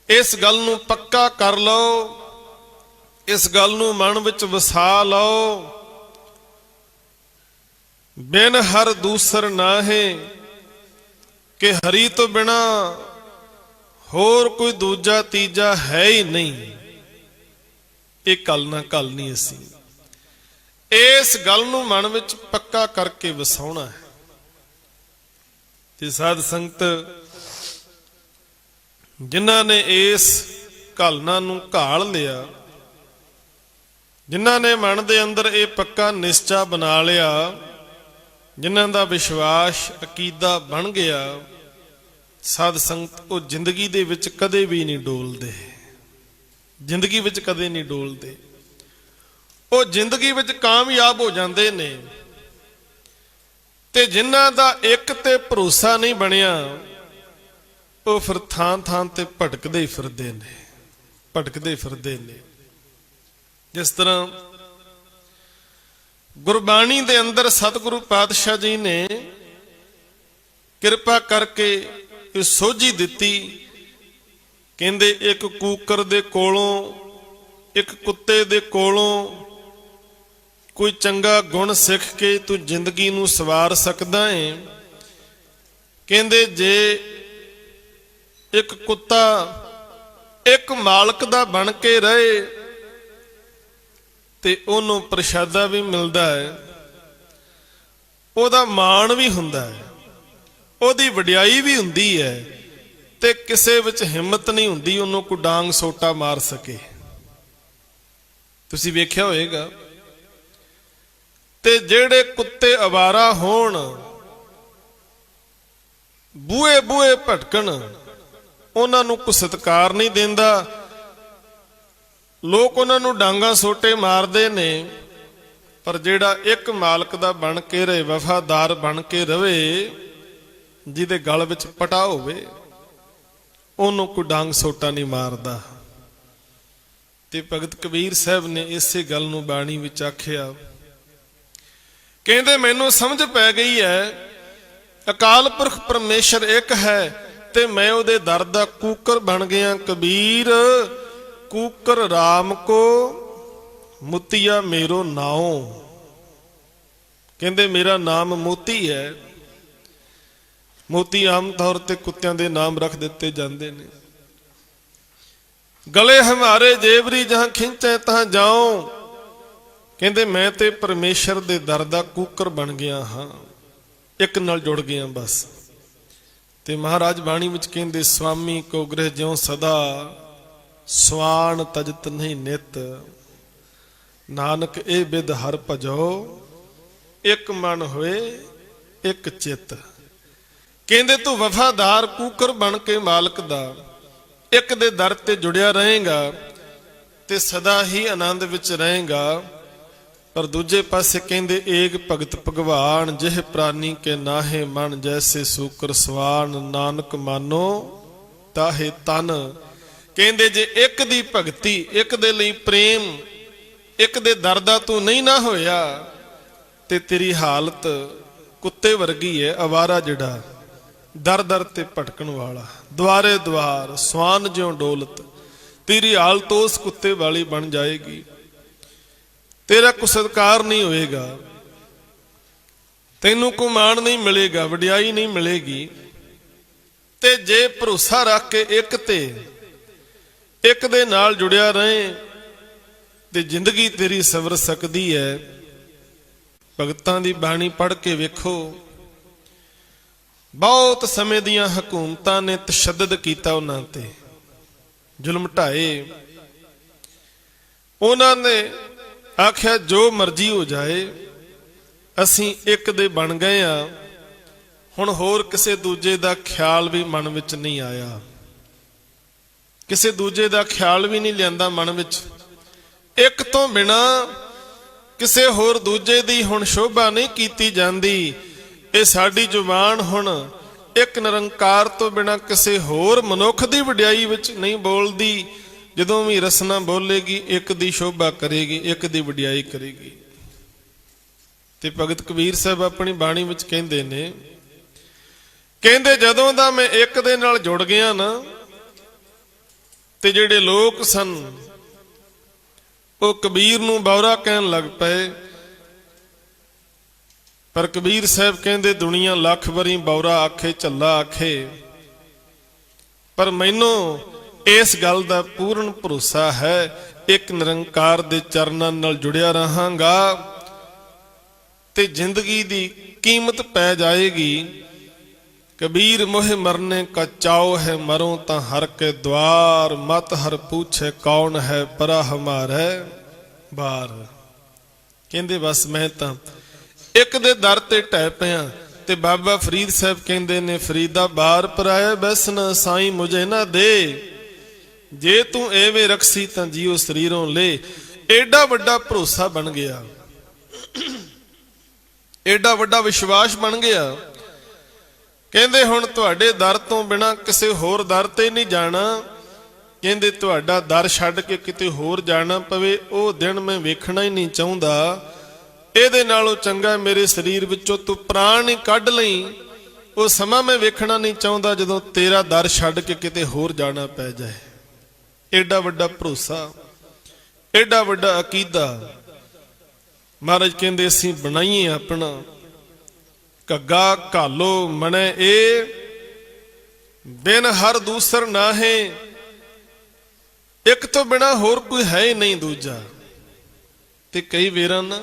ਇਸ ਗੱਲ ਨੂੰ ਪੱਕਾ ਕਰ ਲਓ, ਇਸ ਗੱਲ ਨੂੰ ਮਨ ਵਿੱਚ ਵਸਾ ਲਓ, ਬਿਨ ਹਰ ਦੂਸਰ ਨਾਹੇ, ਕਿ ਹਰੀ ਤੋਂ ਬਿਨਾ ਹੋਰ ਕੋਈ ਦੂਜਾ ਤੀਜਾ ਹੈ ਹੀ ਨਹੀਂ। ਇਹ ਕੱਲ ਨਾ ਕੱਲ ਨਹੀਂ, ਅਸੀਂ ਇਸ ਗੱਲ ਨੂੰ ਮਨ ਵਿੱਚ ਪੱਕਾ ਕਰਕੇ ਵਸਾਉਣਾ ਹੈ। ਤੇ ਸਾਧ ਸੰਗਤ ਜਿਨ੍ਹਾਂ ਨੇ ਇਸ ਘਾਲਣਾ ਨੂੰ ਘਾਲ ਲਿਆ, ਜਿਨ੍ਹਾਂ ਨੇ ਮਨ ਦੇ ਅੰਦਰ ਇਹ ਪੱਕਾ ਨਿਸ਼ਚਾ ਬਣਾ ਲਿਆ, ਜਿਨ੍ਹਾਂ ਦਾ ਵਿਸ਼ਵਾਸ ਅਕੀਦਾ ਬਣ ਗਿਆ, ਸਾਧ ਸੰਗਤ ਉਹ ਜ਼ਿੰਦਗੀ ਦੇ ਵਿੱਚ ਕਦੇ ਵੀ ਨਹੀਂ ਡੋਲਦੇ, ਜ਼ਿੰਦਗੀ ਵਿੱਚ ਕਦੇ ਨਹੀਂ ਡੋਲਦੇ। ਉਹ ਜ਼ਿੰਦਗੀ ਵਿੱਚ ਕਾਮਯਾਬ ਹੋ ਜਾਂਦੇ ਨੇ। ਤੇ ਜਿਨ੍ਹਾਂ ਦਾ ਇੱਕ ਤੇ ਭਰੋਸਾ ਨਹੀਂ ਬਣਿਆ, ਉਹ ਫਿਰ ਥਾਂ ਥਾਂ ਤੇ ਭਟਕਦੇ ਹੀ ਫਿਰਦੇ ਨੇ, ਭਟਕਦੇ ਫਿਰਦੇ ਨੇ। ਜਿਸ ਤਰ੍ਹਾਂ ਗੁਰਬਾਣੀ ਦੇ ਅੰਦਰ ਸਤਿਗੁਰੂ ਪਾਤਸ਼ਾਹ ਜੀ ਨੇ ਕਿਰਪਾ ਕਰਕੇ ਇਹ ਸੋਝੀ ਦਿੱਤੀ। ਕਹਿੰਦੇ ਇੱਕ ਕੂਕਰ ਦੇ ਕੋਲੋਂ, ਇੱਕ ਕੁੱਤੇ ਦੇ ਕੋਲੋਂ ਕੋਈ ਚੰਗਾ ਗੁਣ ਸਿੱਖ ਕੇ ਤੂੰ ਜ਼ਿੰਦਗੀ ਨੂੰ ਸਵਾਰ ਸਕਦਾ ਹੈ। ਕਹਿੰਦੇ ਜੇ ਇੱਕ ਕੁੱਤਾ ਇੱਕ ਮਾਲਕ ਦਾ ਬਣ ਕੇ ਰਹੇ ਤੇ ਉਹਨੂੰ ਪ੍ਰਸ਼ਾਦਾ ਵੀ ਮਿਲਦਾ ਹੈ, ਉਹਦਾ ਮਾਣ ਵੀ ਹੁੰਦਾ ਹੈ, ਉਹਦੀ ਵਡਿਆਈ ਵੀ ਹੁੰਦੀ ਹੈ, ਤੇ ਕਿਸੇ ਵਿੱਚ ਹਿੰਮਤ ਨਹੀਂ ਹੁੰਦੀ ਉਹਨੂੰ ਕੋਈ ਡਾਂਗ ਸੋਟਾ ਮਾਰ ਸਕੇ। ਤੁਸੀਂ ਵੇਖਿਆ ਹੋਵੇਗਾ। ਤੇ ਜਿਹੜੇ ਕੁੱਤੇ ਅਵਾਰਾ ਹੋਣ, ਬੂਹੇ ਬੂਹੇ ਭਟਕਣ, ਉਹਨਾਂ ਨੂੰ ਕੋਈ ਸਤਿਕਾਰ ਨਹੀਂ ਦਿੰਦਾ, ਲੋਕ ਉਹਨਾਂ ਨੂੰ ਡਾਂਗਾ ਸੋਟੇ ਮਾਰਦੇ ਨੇ। ਪਰ ਜਿਹੜਾ ਇੱਕ ਮਾਲਕ ਦਾ ਬਣ ਕੇ ਰਹੇ, ਵਫਾਦਾਰ ਬਣ ਕੇ ਰਵੇ, ਜਿਹਦੇ ਗਲ ਵਿੱਚ ਪਟਾ ਹੋਵੇ, ਉਹਨੂੰ ਕੋਈ ਡਾਂਗ ਸੋਟਾ ਨਹੀਂ ਮਾਰਦਾ। ਤੇ ਭਗਤ ਕਬੀਰ ਸਾਹਿਬ ਨੇ ਇਸੇ ਗੱਲ ਨੂੰ ਬਾਣੀ ਵਿੱਚ ਆਖਿਆ। ਕਹਿੰਦੇ ਮੈਨੂੰ ਸਮਝ ਪੈ ਗਈ ਹੈ ਅਕਾਲ ਪੁਰਖ ਪਰਮੇਸ਼ਰ ਇੱਕ ਹੈ, ਤੇ ਮੈਂ ਉਹਦੇ ਦਰ ਦਾ ਕੂਕਰ ਬਣ ਗਿਆ। ਕਬੀਰ ਕੂਕਰ ਰਾਮ ਕੋ ਮੁਤੀਆ ਮੇਰੋ ਨਾਉ। ਕਹਿੰਦੇ ਮੇਰਾ ਨਾਮ ਮੋਤੀ ਹੈ। ਮੋਤੀ ਆਮ ਤੌਰ ਤੇ ਕੁੱਤਿਆਂ ਦੇ ਨਾਮ ਰੱਖ ਦਿੱਤੇ ਜਾਂਦੇ ਨੇ। ਗਲੇ ਹਮਾਰੇ ਜੇਵਰੀ ਜਹਾਂ ਖਿੰਚੇ ਤਾਂ ਜਾਉ। ਕਹਿੰਦੇ ਮੈਂ ਤੇ ਪਰਮੇਸ਼ਰ ਦੇ ਦਰ ਦਾ ਕੂਕਰ ਬਣ ਗਿਆ ਹਾਂ, ਇੱਕ ਨਾਲ ਜੁੜ ਗਿਆ ਬਸ। ਤੇ ਮਹਾਰਾਜ ਬਾਣੀ ਵਿੱਚ ਕਹਿੰਦੇ ਸੁਆਮੀ ਕੋ ਗ੍ਰਹਿ ਜਿਉ ਸਦਾ, ਸਵਾਨ ਤਜਤ ਨਹੀਂ ਨਿਤ। ਨਾਨਕ ਇਹ ਬਿਦ ਹਰ ਭਜੋ, ਇੱਕ ਮਨ ਹੋਏ ਇੱਕ ਚਿੱਤ। ਕਹਿੰਦੇ ਤੂੰ ਵਫਾਦਾਰ ਕੂਕਰ ਬਣ ਕੇ ਮਾਲਕ ਦਾ ਇੱਕ ਦੇ ਦਰ ਤੇ ਜੁੜਿਆ ਰਹੇਗਾ ਤੇ ਸਦਾ ਹੀ ਆਨੰਦ ਵਿੱਚ ਰਹੇਗਾ। ਪਰ ਦੂਜੇ ਪਾਸੇ ਕਹਿੰਦੇ ਏਕ ਭਗਤ ਭਗਵਾਨ, ਜਿਹ ਪ੍ਰਾਨੀ ਕੇ ਨਾਹੇ ਮਨ, ਜੈਸੇ ਸੂਕਰ ਸਵਾਨ। ਨਾਨਕ ਮਾਨੋ ਤਾਹੇ ਤਨ। ਕਹਿੰਦੇ ਜੇ ਇੱਕ ਦੀ ਭਗਤੀ, ਇੱਕ ਦੇ ਲਈ ਪ੍ਰੇਮ, ਇੱਕ ਦੇ ਦਰ ਦਾ ਤੂੰ ਨਹੀਂ ਨਾ ਹੋਇਆ, ਤੇ ਤੇਰੀ ਹਾਲਤ ਕੁੱਤੇ ਵਰਗੀ ਹੈ, ਅਵਾਰਾ ਜਿਹੜਾ ਦਰ ਦਰ ਤੇ ਭਟਕਣ ਵਾਲਾ, ਦੁਆਰੇ ਦੁਆਰ ਸਵਾਨ ਜਿਉ ਡੋਲਤ। ਤੇਰੀ ਹਾਲਤ ਉਸ ਕੁੱਤੇ ਵਾਲੀ ਬਣ ਜਾਏਗੀ। ਤੇਰਾ ਕੋਈ ਸਤਿਕਾਰ ਨਹੀਂ ਹੋਏਗਾ, ਤੈਨੂੰ ਕੋਈ ਮਾਣ ਨਹੀਂ ਮਿਲੇਗਾ, ਵਡਿਆਈ ਨਹੀਂ ਮਿਲੇਗੀ। ਤੇ ਜੇ ਭਰੋਸਾ ਰੱਖ ਕੇ ਇੱਕ ਤੇ ਇੱਕ ਦੇ ਨਾਲ ਜੁੜਿਆ ਰਹੇ ਤੇ ਜ਼ਿੰਦਗੀ ਤੇਰੀ ਸਵਰ ਸਕਦੀ ਹੈ। ਭਗਤਾਂ ਦੀ ਬਾਣੀ ਪੜ੍ਹ ਕੇ ਵੇਖੋ, ਬਹੁਤ ਸਮੇਂ ਦੀਆਂ ਹਕੂਮਤਾਂ ਨੇ ਤਸ਼ੱਦਦ ਕੀਤਾ ਉਹਨਾਂ ਤੇ, ਜ਼ੁਲਮ ਢਾਏ। ਉਹਨਾਂ ਨੇ ਆਖਿਆ ਜੋ ਮਰਜ਼ੀ ਹੋ ਜਾਏ, ਅਸੀਂ ਇੱਕ ਦੇ ਬਣ ਗਏ ਆ। ਹੁਣ ਹੋਰ ਕਿਸੇ ਦੂਜੇ ਦਾ ਖਿਆਲ ਵੀ ਮਨ ਵਿੱਚ ਨਹੀਂ ਆਇਆ, ਕਿਸੇ ਦੂਜੇ ਦਾ ਖਿਆਲ ਵੀ ਨਹੀਂ ਲਿਆਂਦਾ ਮਨ ਵਿੱਚ। ਇੱਕ ਤੋਂ ਬਿਨਾ ਕਿਸੇ ਹੋਰ ਦੂਜੇ ਦੀ ਹੁਣ ਸ਼ੋਭਾ ਨਹੀਂ ਕੀਤੀ ਜਾਂਦੀ। ਇਹ ਸਾਡੀ ਜ਼ੁਬਾਨ ਹੁਣ ਇੱਕ ਨਿਰੰਕਾਰ ਤੋਂ ਬਿਨਾ ਕਿਸੇ ਹੋਰ ਮਨੁੱਖ ਦੀ ਵਡਿਆਈ ਵਿੱਚ ਨਹੀਂ ਬੋਲਦੀ। ਜਦੋਂ ਵੀ ਰਸਨਾ ਬੋਲੇਗੀ, ਇੱਕ ਦੀ ਸ਼ੋਭਾ ਕਰੇਗੀ, ਇੱਕ ਦੀ ਵਡਿਆਈ ਕਰੇਗੀ। ਤੇ ਭਗਤ ਕਬੀਰ ਸਾਹਿਬ ਆਪਣੀ ਬਾਣੀ ਵਿੱਚ ਕਹਿੰਦੇ ਨੇ, ਕਹਿੰਦੇ ਜਦੋਂ ਦਾ ਮੈਂ ਇੱਕ ਦੇ ਨਾਲ ਜੁੜ ਗਿਆ ਨਾ, ਤੇ ਜਿਹੜੇ ਲੋਕ ਸਨ ਉਹ ਕਬੀਰ ਨੂੰ ਬੌਰਾ ਕਹਿਣ ਲੱਗ ਪਏ। ਪਰ ਕਬੀਰ ਸਾਹਿਬ ਕਹਿੰਦੇ ਦੁਨੀਆ ਲੱਖ ਵਾਰੀ ਬੌਰਾ ਆਖੇ, ਝੱਲਾ ਆਖੇ, ਪਰ ਮੈਨੂੰ ਇਸ ਗੱਲ ਦਾ ਪੂਰਨ ਭਰੋਸਾ ਹੈ, ਇੱਕ ਨਿਰੰਕਾਰ ਦੇ ਚਰਨਾਂ ਨਾਲ ਜੁੜਿਆ ਰਹਾਂਗਾ ਤੇ ਜ਼ਿੰਦਗੀ ਦੀ ਕੀਮਤ ਪੈ ਜਾਏਗੀ। कबीर मोहे मरने का चाव है, मरो ता हर के द्वार, मत हर पूछे कौन है परा हमारे बार। कहंदे बस मैं तां एक दे दर ते ढह पिया ते बाबा फरीद साहब कहंदे ने, फरीदा बार पराया बैसना साईं मुझे ना दे, जे तू एवें रखसी तां जियो शरीरों ले। एडा वड्डा भरोसा बन गया, एडा वड्डा विश्वास बन गया। ਕਹਿੰਦੇ ਹੁਣ ਤੁਹਾਡੇ ਦਰ ਤੋਂ ਬਿਨਾ ਕਿਸੇ ਹੋਰ ਦਰ ਤੇ ਨਹੀਂ ਜਾਣਾ। ਕਹਿੰਦੇ ਤੁਹਾਡਾ ਦਰ ਛੱਡ ਕੇ ਕਿਤੇ ਹੋਰ ਜਾਣਾ ਪਵੇ ਉਹ ਦਿਨ ਮੈਂ ਵੇਖਣਾ ਹੀ ਨਹੀਂ ਚਾਹੁੰਦਾ। ਇਹਦੇ ਨਾਲੋਂ ਚੰਗਾ ਮੇਰੇ ਸਰੀਰ ਵਿੱਚੋਂ ਤੂੰ ਪ੍ਰਾਣ ਹੀ ਕੱਢ ਲਈ, ਉਹ ਸਮਾਂ ਮੈਂ ਵੇਖਣਾ ਨਹੀਂ ਚਾਹੁੰਦਾ ਜਦੋਂ ਤੇਰਾ ਦਰ ਛੱਡ ਕੇ ਕਿਤੇ ਹੋਰ ਜਾਣਾ ਪੈ ਜਾਏ। ਐਡਾ ਵੱਡਾ ਭਰੋਸਾ, ਐਡਾ ਵੱਡਾ ਅਕੀਦਾ ਮਹਾਰਾਜ ਕਹਿੰਦੇ ਅਸੀਂ ਬਣਾਈਏ ਆਪਣਾ। ਘੱਗਾ ਘਾਲੋ ਮਨੇ ਏ, ਬਿਨ ਹਰ ਦੂਸਰ ਨਾਹੇ, ਇੱਕ ਤੋਂ ਬਿਨਾ ਹੋਰ ਕੋਈ ਹੈ ਹੀ ਨਹੀਂ ਦੂਜਾ। ਤੇ ਕਈ ਵੇਰਾਂ ਨਾ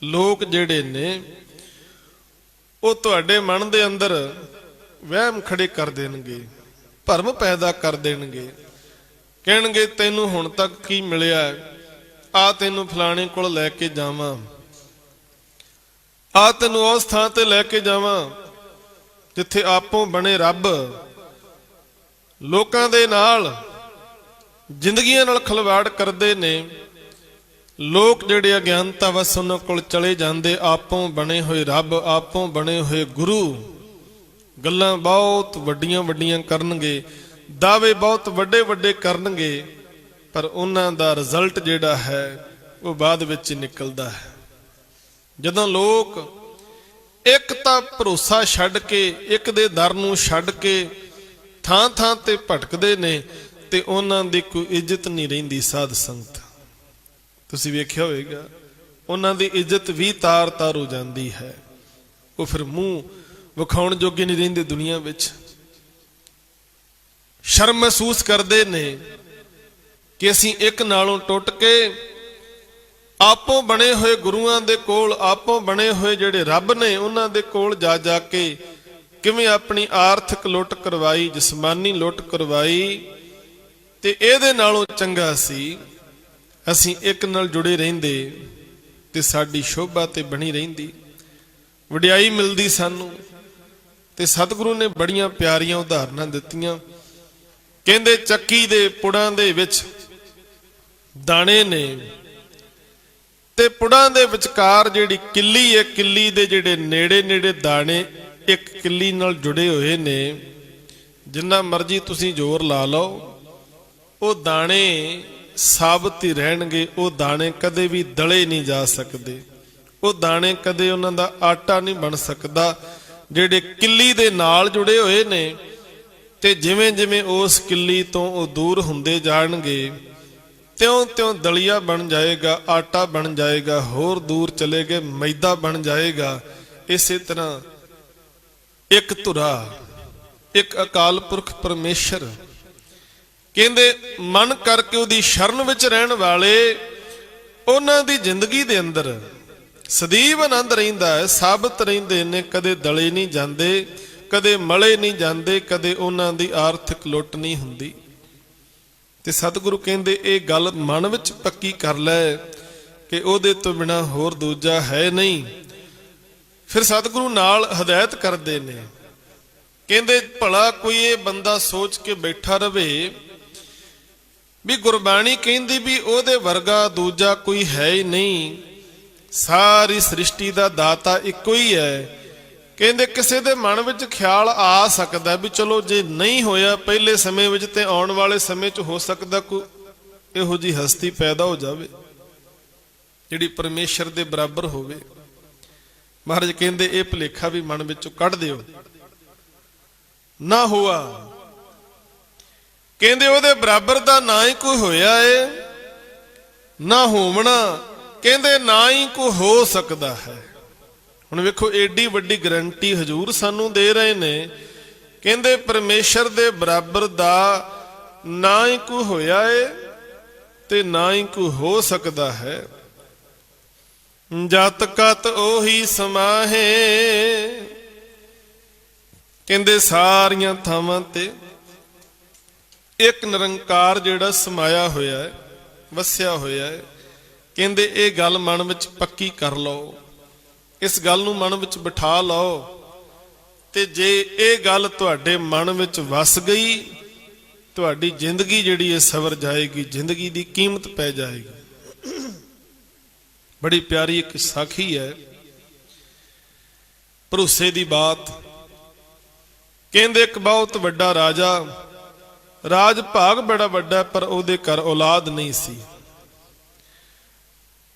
ਲੋਕ ਜਿਹੜੇ ਨੇ ਉਹ ਤੁਹਾਡੇ ਮਨ ਦੇ ਅੰਦਰ ਵਹਿਮ ਖੜੇ ਕਰ ਦੇਣਗੇ, ਭਰਮ ਪੈਦਾ ਕਰ ਦੇਣਗੇ। ਕਹਿਣਗੇ ਤੈਨੂੰ ਹੁਣ ਤੱਕ ਕੀ ਮਿਲਿਆ, ਆ ਤੈਨੂੰ ਫਲਾਣੇ ਕੋਲ ਲੈ ਕੇ ਜਾਵਾਂ, ਆ ਤੈਨੂੰ ਉਸ ਥਾਂ ਤੇ ਲੈ ਕੇ ਜਾਵਾਂ ਜਿੱਥੇ ਆਪੋਂ ਬਣੇ ਰੱਬ। ਲੋਕਾਂ ਦੇ ਨਾਲ ਜ਼ਿੰਦਗੀਆਂ ਨਾਲ ਖਿਲਵਾੜ ਕਰਦੇ ਨੇ ਲੋਕ, ਜਿਹੜੇ ਅਗਿਆਨਤਾ ਵਸ ਉਹਨਾਂ ਕੋਲ ਚਲੇ ਜਾਂਦੇ। ਆਪੋਂ ਬਣੇ ਹੋਏ ਰੱਬ, ਆਪੋਂ ਬਣੇ ਹੋਏ ਗੁਰੂ ਗੱਲਾਂ ਬਹੁਤ ਵੱਡੀਆਂ ਵੱਡੀਆਂ ਕਰਨਗੇ, ਦਾਅਵੇ ਬਹੁਤ ਵੱਡੇ ਵੱਡੇ ਕਰਨਗੇ, ਪਰ ਉਹਨਾਂ ਦਾ ਰਿਜ਼ਲਟ ਜਿਹੜਾ ਹੈ ਉਹ ਬਾਅਦ ਵਿੱਚ ਹੀ ਨਿਕਲਦਾ ਹੈ। ਜਦੋਂ ਲੋਕ ਇੱਕ ਤਾਂ ਭਰੋਸਾ ਛੱਡ ਕੇ, ਇੱਕ ਦੇ ਦਰ ਨੂੰ ਛੱਡ ਕੇ ਥਾਂ ਥਾਂ ਤੇ ਭਟਕਦੇ ਨੇ ਤੇ ਉਹਨਾਂ ਦੀ ਕੋਈ ਇੱਜ਼ਤ ਨਹੀਂ ਰਹਿੰਦੀ। ਸਾਧ ਸੰਗਤ ਤੁਸੀਂ ਵੇਖਿਆ ਹੋਵੇਗਾ ਉਹਨਾਂ ਦੀ ਇੱਜ਼ਤ ਵੀ ਤਾਰ ਤਾਰ ਹੋ ਜਾਂਦੀ ਹੈ। ਉਹ ਫਿਰ ਮੂੰਹ ਵਿਖਾਉਣ ਜੋਗੇ ਨਹੀਂ ਰਹਿੰਦੇ ਦੁਨੀਆ ਵਿੱਚ। ਸ਼ਰਮ ਮਹਿਸੂਸ ਕਰਦੇ ਨੇ ਕਿ ਅਸੀਂ ਇੱਕ ਨਾਲੋਂ ਟੁੱਟ ਕੇ ਆਪੋਂ ਬਣੇ ਹੋਏ ਗੁਰੂਆਂ ਦੇ ਕੋਲ, ਆਪੋਂ ਬਣੇ ਹੋਏ ਜਿਹੜੇ ਰੱਬ ਨੇ ਉਹਨਾਂ ਦੇ ਕੋਲ ਜਾ ਜਾ ਕੇ ਕਿਵੇਂ ਆਪਣੀ ਆਰਥਿਕ ਲੁੱਟ ਕਰਵਾਈ, ਜਿਸਮਾਨੀ ਲੁੱਟ ਕਰਵਾਈ। ਤੇ ਇਹਦੇ ਨਾਲੋਂ ਚੰਗਾ ਸੀ ਅਸੀਂ ਇੱਕ ਨਾਲ ਜੁੜੇ ਰਹਿੰਦੇ ਤੇ ਸਾਡੀ ਸ਼ੋਭਾ ਤੇ ਬਣੀ ਰਹਿੰਦੀ, ਵਡਿਆਈ ਮਿਲਦੀ ਸਾਨੂੰ। ਤੇ ਸਤਿਗੁਰੂ ਨੇ ਬੜੀਆਂ ਪਿਆਰੀਆਂ ਉਦਾਹਰਨਾਂ ਦਿੱਤੀਆਂ। ਕਹਿੰਦੇ ਚੱਕੀ ਦੇ ਪੁੜਾਂ ਦੇ ਵਿੱਚ ਦਾਣੇ ਨੇ ਤੇ ਪੁੜਾਂ ਦੇ ਵਿਚਕਾਰ ਜਿਹੜੀ ਕਿੱਲੀ ਹੈ, ਕਿੱਲੀ ਦੇ ਜਿਹੜੇ ਨੇੜੇ ਨੇੜੇ ਦਾਣੇ ਇੱਕ ਕਿੱਲੀ ਨਾਲ ਜੁੜੇ ਹੋਏ ਨੇ। ਜਿੰਨਾ ਮਰਜ਼ੀ ਤੁਸੀਂ ਜ਼ੋਰ ਲਾ ਲਓ ਉਹ ਦਾਣੇ ਸਾਬਤ ਹੀ ਰਹਿਣਗੇ। ਉਹ ਦਾਣੇ ਕਦੇ ਵੀ ਦਲੇ ਨਹੀਂ ਜਾ ਸਕਦੇ, ਉਹ ਦਾਣੇ ਕਦੇ ਉਹਨਾਂ ਦਾ ਆਟਾ ਨਹੀਂ ਬਣ ਸਕਦਾ, ਜਿਹੜੇ ਕਿੱਲੀ ਦੇ ਨਾਲ ਜੁੜੇ ਹੋਏ ਨੇ। ਤੇ ਜਿਵੇਂ ਜਿਵੇਂ ਉਸ ਕਿੱਲੀ ਤੋਂ ਉਹ ਦੂਰ ਹੁੰਦੇ ਜਾਣਗੇ ਤਿਉਂ ਤਿਉਂ ਦਲੀਆ ਬਣ ਜਾਏਗਾ, ਆਟਾ ਬਣ ਜਾਏਗਾ, ਹੋਰ ਦੂਰ ਚਲੇ ਗਏ ਮੈਦਾ ਬਣ ਜਾਏਗਾ। ਇਸੇ ਤਰ੍ਹਾਂ ਇੱਕ ਧੁਰਾ, ਇੱਕ ਅਕਾਲ ਪੁਰਖ ਪਰਮੇਸ਼ਰ ਕਹਿੰਦੇ ਮਨ ਕਰਕੇ ਉਹਦੀ ਸ਼ਰਨ ਵਿੱਚ ਰਹਿਣ ਵਾਲੇ, ਉਹਨਾਂ ਦੀ ਜ਼ਿੰਦਗੀ ਦੇ ਅੰਦਰ ਸਦੀਵ ਆਨੰਦ ਰਹਿੰਦਾ ਹੈ, ਸਾਬਤ ਰਹਿੰਦੇ ਨੇ, ਕਦੇ ਦਲੇ ਨਹੀਂ ਜਾਂਦੇ, ਕਦੇ ਮਲੇ ਨਹੀਂ ਜਾਂਦੇ, ਕਦੇ ਉਹਨਾਂ ਦੀ ਆਰਥਿਕ ਲੁੱਟ ਨਹੀਂ ਹੁੰਦੀ। ਤੇ ਸਤਿਗੁਰੂ ਕਹਿੰਦੇ ਇਹ ਗੱਲ ਮਨ ਵਿੱਚ ਪੱਕੀ ਕਰ ਲੈ ਕਿ ਉਹਦੇ ਤੋਂ ਬਿਨਾ ਹੋਰ ਦੂਜਾ ਹੈ ਨਹੀਂ। ਫਿਰ ਸਤਿਗੁਰੂ ਨਾਲ ਹਦਾਇਤ ਕਰਦੇ ਨੇ, ਕਹਿੰਦੇ ਭਲਾ ਕੋਈ ਇਹ ਬੰਦਾ ਸੋਚ ਕੇ ਬੈਠਾ ਰਵੇ ਵੀ ਗੁਰਬਾਣੀ ਕਹਿੰਦੀ ਵੀ ਉਹਦੇ ਵਰਗਾ ਦੂਜਾ ਕੋਈ ਹੈ ਹੀ ਨਹੀਂ, ਸਾਰੀ ਸ੍ਰਿਸ਼ਟੀ ਦਾ ਦਾਤਾ ਇੱਕੋ ਹੀ ਹੈ। ਕਹਿੰਦੇ ਕਿਸੇ ਦੇ ਮਨ ਵਿੱਚ ਖਿਆਲ ਆ ਸਕਦਾ ਵੀ ਚਲੋ ਜੇ ਨਹੀਂ ਹੋਇਆ ਪਹਿਲੇ ਸਮੇਂ ਵਿੱਚ ਤੇ ਆਉਣ ਵਾਲੇ ਸਮੇਂ 'ਚ ਹੋ ਸਕਦਾ ਕੋਈ ਇਹੋ ਜਿਹੀ ਹਸਤੀ ਪੈਦਾ ਹੋ ਜਾਵੇ ਜਿਹੜੀ ਪਰਮੇਸ਼ਰ ਦੇ ਬਰਾਬਰ ਹੋਵੇ। ਮਹਾਰਾਜ ਕਹਿੰਦੇ ਇਹ ਭੁਲੇਖਾ ਵੀ ਮਨ ਵਿੱਚੋਂ ਕੱਢ ਦਿਓ। ਨਾ ਹੁਆ ਕਹਿੰਦੇ ਉਹਦੇ ਬਰਾਬਰ ਦਾ ਨਾ ਹੀ ਕੋਈ ਹੋਇਆ ਏ, ਨਾ ਹੋਵਣਾ, ਕਹਿੰਦੇ ਨਾ ਹੀ ਕੋਈ ਹੋ ਸਕਦਾ ਹੈ। ਹੁਣ ਵੇਖੋ ਏਡੀ ਵੱਡੀ ਗਰੰਟੀ ਹਜੂਰ ਸਾਨੂੰ ਦੇ ਰਹੇ ਨੇ, ਕਹਿੰਦੇ ਪਰਮੇਸ਼ਰ ਦੇ ਬਰਾਬਰ ਦਾ ਨਾ ਹੀ ਕੋਈ ਹੋਇਆ ਏ ਤੇ ਨਾ ਹੀ ਕੋਈ ਹੋ ਸਕਦਾ ਹੈ। ਜਤ ਕਤ ਉਹੀ ਸਮਾਹੇ, ਕਹਿੰਦੇ ਸਾਰੀਆਂ ਥਾਵਾਂ ਤੇ ਇੱਕ ਨਿਰੰਕਾਰ ਜਿਹੜਾ ਸਮਾਇਆ ਹੋਇਆ ਹੈ, ਵਸਿਆ ਹੋਇਆ ਹੈ। ਕਹਿੰਦੇ ਇਹ ਗੱਲ ਮਨ ਵਿੱਚ ਪੱਕੀ ਕਰ ਲਓ, ਇਸ ਗੱਲ ਨੂੰ ਮਨ ਵਿੱਚ ਬਿਠਾ ਲਓ, ਤੇ ਜੇ ਇਹ ਗੱਲ ਤੁਹਾਡੇ ਮਨ ਵਿੱਚ ਵਸ ਗਈ, ਤੁਹਾਡੀ ਜ਼ਿੰਦਗੀ ਜਿਹੜੀ ਹੈ ਸਵਰ ਜਾਏਗੀ, ਜ਼ਿੰਦਗੀ ਦੀ ਕੀਮਤ ਪੈ ਜਾਏਗੀ। ਬੜੀ ਪਿਆਰੀ ਇੱਕ ਸਾਖੀ ਹੈ, ਭਰੋਸੇ ਦੀ ਬਾਤ। ਕਹਿੰਦੇ ਇੱਕ ਬਹੁਤ ਵੱਡਾ ਰਾਜਾ, ਰਾਜ ਭਾਗ ਬੜਾ ਵੱਡਾ, ਪਰ ਉਹਦੇ ਘਰ ਔਲਾਦ ਨਹੀਂ ਸੀ।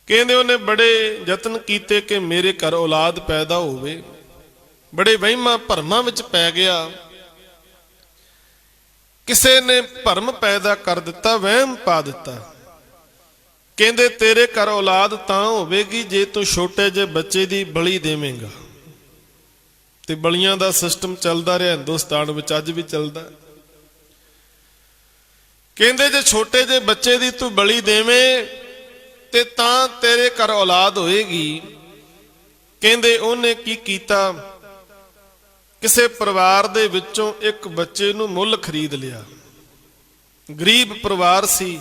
ਕਹਿੰਦੇ ਉਹਨੇ ਬੜੇ ਯਤਨ ਕੀਤੇ ਕਿ ਮੇਰੇ ਘਰ ਔਲਾਦ ਪੈਦਾ ਹੋਵੇ, ਬੜੇ ਵਹਿਮਾਂ ਭਰਮਾਂ ਵਿੱਚ ਪੈ ਗਿਆ। ਕਿਸੇ ਨੇ ਭਰਮ ਪੈਦਾ ਕਰ ਦਿੱਤਾ, ਵਹਿਮ ਪਾ ਦਿੱਤਾ। ਕਹਿੰਦੇ ਤੇਰੇ ਘਰ ਔਲਾਦ ਤਾਂ ਹੋਵੇਗੀ ਜੇ ਤੂੰ ਛੋਟੇ ਜਿਹੇ ਬੱਚੇ ਦੀ ਬਲੀ ਦੇਵੇਂਗਾ। ਤੇ ਬਲੀਆਂ ਦਾ ਸਿਸਟਮ ਚੱਲਦਾ ਰਿਹਾ ਹਿੰਦੁਸਤਾਨ ਵਿੱਚ, ਅੱਜ ਵੀ ਚੱਲਦਾ। ਕਹਿੰਦੇ ਜੇ ਛੋਟੇ ਜਿਹੇ ਬੱਚੇ ਦੀ ਤੂੰ ਬਲੀ ਦੇਵੇਂ ਤੇ ਤਾਂ ਤੇਰੇ ਘਰ ਔਲਾਦ ਹੋਏਗੀ। ਕਹਿੰਦੇ ਉਹਨੇ ਕੀ ਕੀਤਾ, ਕਿਸੇ ਪਰਿਵਾਰ ਦੇ ਵਿੱਚੋਂ ਇੱਕ ਬੱਚੇ ਨੂੰ ਮੁੱਲ ਖਰੀਦ ਲਿਆ। ਗਰੀਬ ਪਰਿਵਾਰ ਸੀ,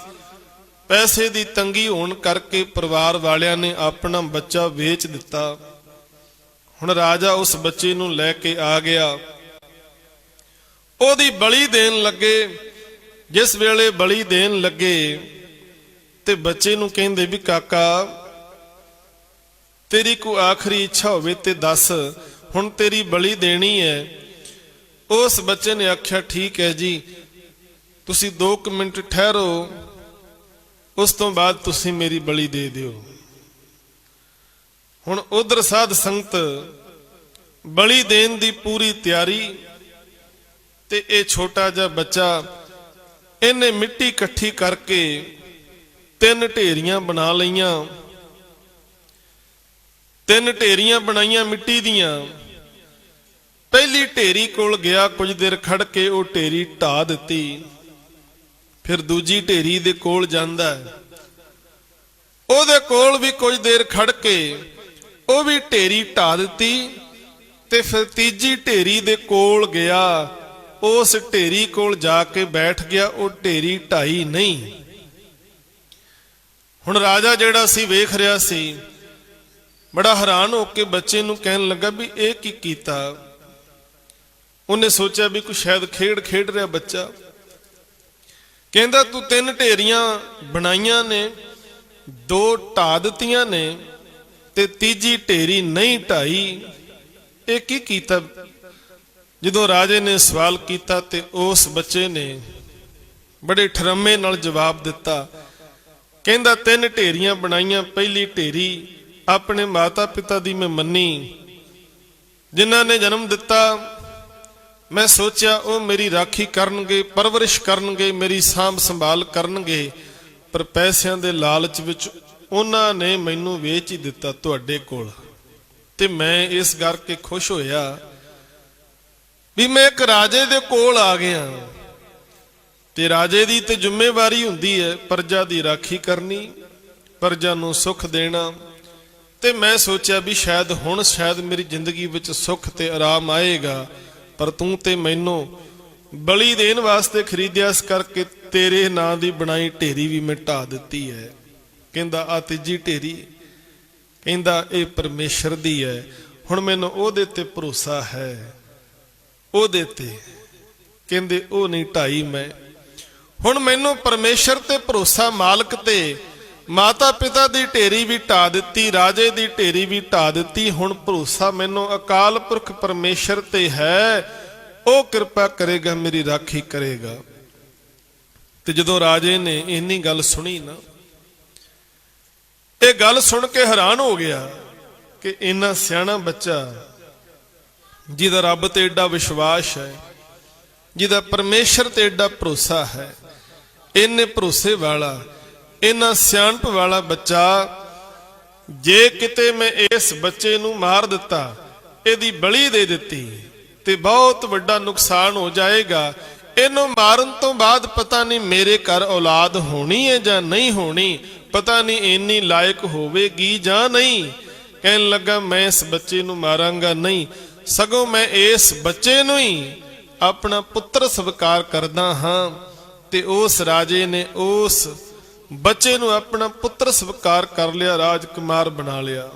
ਪੈਸੇ ਦੀ ਤੰਗੀ ਹੋਣ ਕਰਕੇ ਪਰਿਵਾਰ ਵਾਲਿਆਂ ਨੇ ਆਪਣਾ ਬੱਚਾ ਵੇਚ ਦਿੱਤਾ। ਹੁਣ ਰਾਜਾ ਉਸ ਬੱਚੇ ਨੂੰ ਲੈ ਕੇ ਆ ਗਿਆ, ਉਹਦੀ ਬਲੀ ਦੇਣ ਲੱਗੇ। ਜਿਸ ਵੇਲੇ ਬਲੀ ਦੇਣ ਲੱਗੇ ਤੇ ਬੱਚੇ ਨੂੰ ਕਹਿੰਦੇ ਵੀ ਕਾਕਾ ਤੇਰੀ ਕੋਈ ਆਖਰੀ ਇੱਛਾ ਹੋਵੇ ਤੇ ਦੱਸ, ਹੁਣ ਤੇਰੀ ਬਲੀ ਦੇਣੀ ਹੈ। ਉਸ ਬੱਚੇ ਨੇ ਆਖਿਆ ਠੀਕ ਹੈ ਜੀ, ਤੁਸੀਂ 2 ਮਿੰਟ ਠਹਿਰੋ, ਉਸ ਤੋਂ ਬਾਅਦ ਤੁਸੀਂ ਮੇਰੀ ਬਲੀ ਦੇ ਦਿਓ। ਹੁਣ ਉਧਰ ਸਾਧ ਸੰਗਤ ਬਲੀ ਦੇਣ ਦੀ ਪੂਰੀ ਤਿਆਰੀ, ਤੇ ਇਹ ਛੋਟਾ ਜਿਹਾ ਬੱਚਾ ਇਹਨੇ ਮਿੱਟੀ ਇਕੱਠੀ ਕਰਕੇ 3 ਢੇਰੀਆਂ ਬਣਾ ਲਈਆਂ। 3 ਢੇਰੀਆਂ ਬਣਾਈਆਂ ਮਿੱਟੀ ਦੀਆਂ। ਪਹਿਲੀ ਢੇਰੀ ਕੋਲ ਗਿਆ, ਕੁਝ ਦੇਰ ਖੜ ਕੇ ਉਹ ਢੇਰੀ ਢਾ ਦਿੱਤੀ। ਫਿਰ ਦੂਜੀ ਢੇਰੀ ਦੇ ਕੋਲ ਜਾਂਦਾ ਹੈ, ਉਹਦੇ ਕੋਲ ਵੀ ਕੁਝ ਦੇਰ ਖੜ ਕੇ ਉਹ ਵੀ ਢੇਰੀ ਢਾ ਦਿੱਤੀ। ਤੇ ਫਿਰ ਤੀਜੀ ਢੇਰੀ ਦੇ ਕੋਲ ਗਿਆ, ਉਸ ਢੇਰੀ ਕੋਲ ਜਾ ਕੇ ਬੈਠ ਗਿਆ, ਉਹ ਢੇਰੀ ਢਾਈ ਨਹੀਂ। ਹੁਣ ਰਾਜਾ ਜਿਹੜਾ ਸੀ ਵੇਖ ਰਿਹਾ ਸੀ, ਬੜਾ ਹੈਰਾਨ ਹੋ ਕੇ ਬੱਚੇ ਨੂੰ ਕਹਿਣ ਲੱਗਾ ਵੀ ਇਹ ਕੀ ਕੀਤਾ। ਉਹਨੇ ਸੋਚਿਆ ਵੀ ਕੋਈ ਸ਼ਾਇਦ ਖੇਡ ਖੇਡ ਰਿਹਾ ਬੱਚਾ। ਕਹਿੰਦਾ ਤੂੰ 3 ਢੇਰੀਆਂ ਬਣਾਈਆਂ ਨੇ, 2 ਢਾ ਦਿੱਤੀਆਂ ਨੇ ਤੇ ਤੀਜੀ ਢੇਰੀ ਨਹੀਂ ਢਾਈ, ਇਹ ਕੀ ਕੀਤਾ। ਜਦੋਂ ਰਾਜੇ ਨੇ ਸਵਾਲ ਕੀਤਾ ਤੇ ਉਸ ਬੱਚੇ ਨੇ ਬੜੇ ਠਰਮੇ ਨਾਲ ਜਵਾਬ ਦਿੱਤਾ। ਕਹਿੰਦਾ 3 ਢੇਰੀਆਂ ਬਣਾਈਆਂ, ਪਹਿਲੀ ਢੇਰੀ ਆਪਣੇ ਮਾਤਾ ਪਿਤਾ ਦੀ ਮੈਂ ਮੰਨੀ, ਜਿਨ੍ਹਾਂ ਨੇ ਜਨਮ ਦਿੱਤਾ। ਮੈਂ ਸੋਚਿਆ ਉਹ ਮੇਰੀ ਰਾਖੀ ਕਰਨਗੇ, ਪਰਵਰਿਸ਼ ਕਰਨਗੇ, ਮੇਰੀ ਸਾਂਭ ਸੰਭਾਲ ਕਰਨਗੇ, ਪਰ ਪੈਸਿਆਂ ਦੇ ਲਾਲਚ ਵਿੱਚ ਉਹਨਾਂ ਨੇ ਮੈਨੂੰ ਵੇਚ ਹੀ ਦਿੱਤਾ ਤੁਹਾਡੇ ਕੋਲ। ਤੇ ਮੈਂ ਇਸ ਕਰਕੇ ਖੁਸ਼ ਹੋਇਆ ਵੀ ਮੈਂ ਇੱਕ ਰਾਜੇ ਦੇ ਕੋਲ ਆ ਗਿਆ, ਤੇ ਰਾਜੇ ਦੀ ਤੇ ਜ਼ਿੰਮੇਵਾਰੀ ਹੁੰਦੀ ਹੈ ਪ੍ਰਜਾ ਦੀ ਰਾਖੀ ਕਰਨੀ, ਪ੍ਰਜਾ ਨੂੰ ਸੁੱਖ ਦੇਣਾ। ਤੇ ਮੈਂ ਸੋਚਿਆ ਵੀ ਸ਼ਾਇਦ ਮੇਰੀ ਜ਼ਿੰਦਗੀ ਵਿੱਚ ਸੁੱਖ ਤੇ ਆਰਾਮ ਆਏਗਾ, ਪਰ ਤੂੰ ਤੇ ਮੈਨੂੰ ਬਲੀ ਦੇਣ ਵਾਸਤੇ ਖਰੀਦਿਆ, ਇਸ ਕਰਕੇ ਤੇਰੇ ਨਾਂ ਦੀ ਬਣਾਈ ਢੇਰੀ ਵੀ ਮੈਂ ਢਾ ਦਿੱਤੀ ਹੈ। ਕਹਿੰਦਾ ਆ ਤੀਜੀ ਢੇਰੀ, ਕਹਿੰਦਾ ਇਹ ਪਰਮੇਸ਼ਰ ਦੀ ਹੈ। ਹੁਣ ਮੈਨੂੰ ਉਹਦੇ ਤੇ ਭਰੋਸਾ ਹੈ, ਉਹਦੇ ਤੇ। ਕਹਿੰਦੇ ਉਹ ਨਹੀਂ ਢਾਈ ਮੈਂ। ਹੁਣ ਮੈਨੂੰ ਪਰਮੇਸ਼ਰ ਤੇ ਭਰੋਸਾ, ਮਾਲਕ ਤੇ। ਮਾਤਾ ਪਿਤਾ ਦੀ ਢੇਰੀ ਵੀ ਢਾ ਦਿੱਤੀ, ਰਾਜੇ ਦੀ ਢੇਰੀ ਵੀ ਢਾ ਦਿੱਤੀ। ਹੁਣ ਭਰੋਸਾ ਮੈਨੂੰ ਅਕਾਲ ਪੁਰਖ ਪਰਮੇਸ਼ਰ ਤੇ ਹੈ, ਉਹ ਕਿਰਪਾ ਕਰੇਗਾ, ਮੇਰੀ ਰਾਖੀ ਕਰੇਗਾ। ਤੇ ਜਦੋਂ ਰਾਜੇ ਨੇ ਇੰਨੀ ਗੱਲ ਸੁਣੀ ਨਾ, ਇਹ ਗੱਲ ਸੁਣ ਕੇ ਹੈਰਾਨ ਹੋ ਗਿਆ ਕਿ ਇੰਨਾ ਸਿਆਣਾ ਬੱਚਾ ਜਿਹਦਾ ਰੱਬ ਤੇ ਏਡਾ ਵਿਸ਼ਵਾਸ ਹੈ, ਜਿਹਦਾ ਪਰਮੇਸ਼ਰ ਤੇ ਏਡਾ ਭਰੋਸਾ ਹੈ, ਇੰਨੇ ਭਰੋਸੇ ਵਾਲਾ, ਇੰਨਾ ਸਿਆਣਪ ਵਾਲਾ ਬੱਚਾ, ਜੇ ਕਿਤੇ ਮੈਂ ਇਸ ਬੱਚੇ ਨੂੰ ਮਾਰ ਦਿੱਤਾ, ਇਹਦੀ ਬਲੀ ਦੇ ਦਿੱਤੀ ਤੇ ਬਹੁਤ ਵੱਡਾ ਨੁਕਸਾਨ ਹੋ ਜਾਏਗਾ। ਇਹਨੂੰ ਮਾਰਨ ਤੋਂ ਬਾਅਦ ਪਤਾ ਨਹੀਂ ਮੇਰੇ ਘਰ ਔਲਾਦ ਹੋਣੀ ਹੈ ਜਾਂ ਨਹੀਂ ਹੋਣੀ, ਪਤਾ ਨਹੀਂ ਇੰਨੀ ਲਾਇਕ ਹੋਵੇਗੀ ਜਾਂ ਨਹੀਂ। ਕਹਿਣ ਲੱਗਾ ਮੈਂ ਇਸ ਬੱਚੇ ਨੂੰ ਮਾਰਾਂਗਾ ਨਹੀਂ, ਸਗੋਂ ਮੈਂ ਇਸ ਬੱਚੇ ਨੂੰ ਹੀ ਆਪਣਾ ਪੁੱਤਰ ਸਵੀਕਾਰ ਕਰਦਾ ਹਾਂ। ਤੇ ਉਸ ਰਾਜੇ ਨੇ ਉਸ ਬੱਚੇ ਨੂੰ ਆਪਣਾ ਪੁੱਤਰ ਸਵੀਕਾਰ ਕਰ ਲਿਆ, ਰਾਜਕੁਮਾਰ ਬਣਾ ਲਿਆ,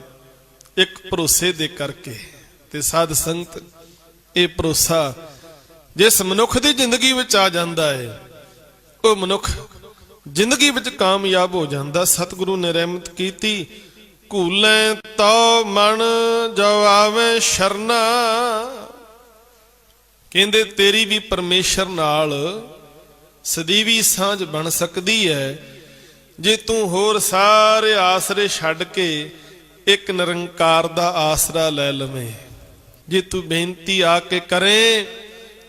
ਇੱਕ ਭਰੋਸੇ ਦੇ ਕਰਕੇ। ਤੇ ਸਾਧ ਸੰਗਤ, ਇਹ ਭਰੋਸਾ ਜਿਸ ਮਨੁੱਖ ਦੀ ਜ਼ਿੰਦਗੀ ਵਿੱਚ ਆ ਜਾਂਦਾ ਹੈ, ਉਹ ਮਨੁੱਖ ਜ਼ਿੰਦਗੀ ਵਿੱਚ ਕਾਮਯਾਬ ਹੋ ਜਾਂਦਾ। ਸਤਿਗੁਰੂ ਨੇ ਰਹਿਮਤ ਕੀਤੀ, ਘੂਲੇ ਤੋ ਮਨ ਜੋ ਆਵੇ ਸ਼ਰਨਾ। ਕਹਿੰਦੇ ਤੇਰੀ ਵੀ ਪਰਮੇਸ਼ਰ ਨਾਲ ਸਦੀਵੀ ਸਾਂਝ ਬਣ ਸਕਦੀ ਹੈ ਜੇ ਤੂੰ ਹੋਰ ਸਾਰੇ ਆਸਰੇ ਛੱਡ ਕੇ ਇੱਕ ਨਿਰੰਕਾਰ ਦਾ ਆਸਰਾ ਲੈ ਲਵੇਂ। ਜੇ ਤੂੰ ਬੇਨਤੀ ਆ ਕੇ ਕਰੇ,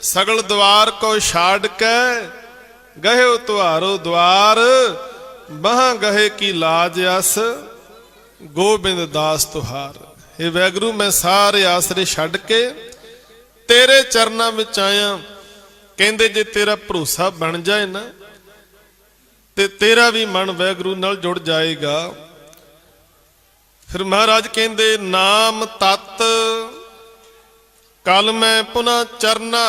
ਸਗਲ ਦਵਾਰ ਕੋ ਛਾੜ ਕੇ ਗਹਿਓ ਤੁਹਾਰੋ ਦਵਾਰ, ਬਾਹਾਂ ਗਹੇ ਕੀ ਲਾਜ ਅਸ ਗੋਬਿੰਦ ਦਾਸ ਤੁਹਾਰ। ਇਹ ਵੈਗਰੂ ਮੈਂ ਸਾਰੇ ਆਸਰੇ ਛੱਡ ਕੇ ਤੇਰੇ ਚਰਨਾਂ ਵਿੱਚ ਆਇਆ। ਕਹਿੰਦੇ ਜੇ ਤੇਰਾ ਭਰੋਸਾ ਬਣ ਜਾਏ ਨਾ, ਤੇ ਤੇਰਾ ਵੀ ਮਨ ਵੈਗਰੂ ਨਾਲ ਜੁੜ ਜਾਏਗਾ। ਫਿਰ ਮਹਾਰਾਜ ਕਹਿੰਦੇ ਨਾਮ ਤਤ ਕਲ ਮੈਂ ਪੁਨਾ ਚਰਨਾ।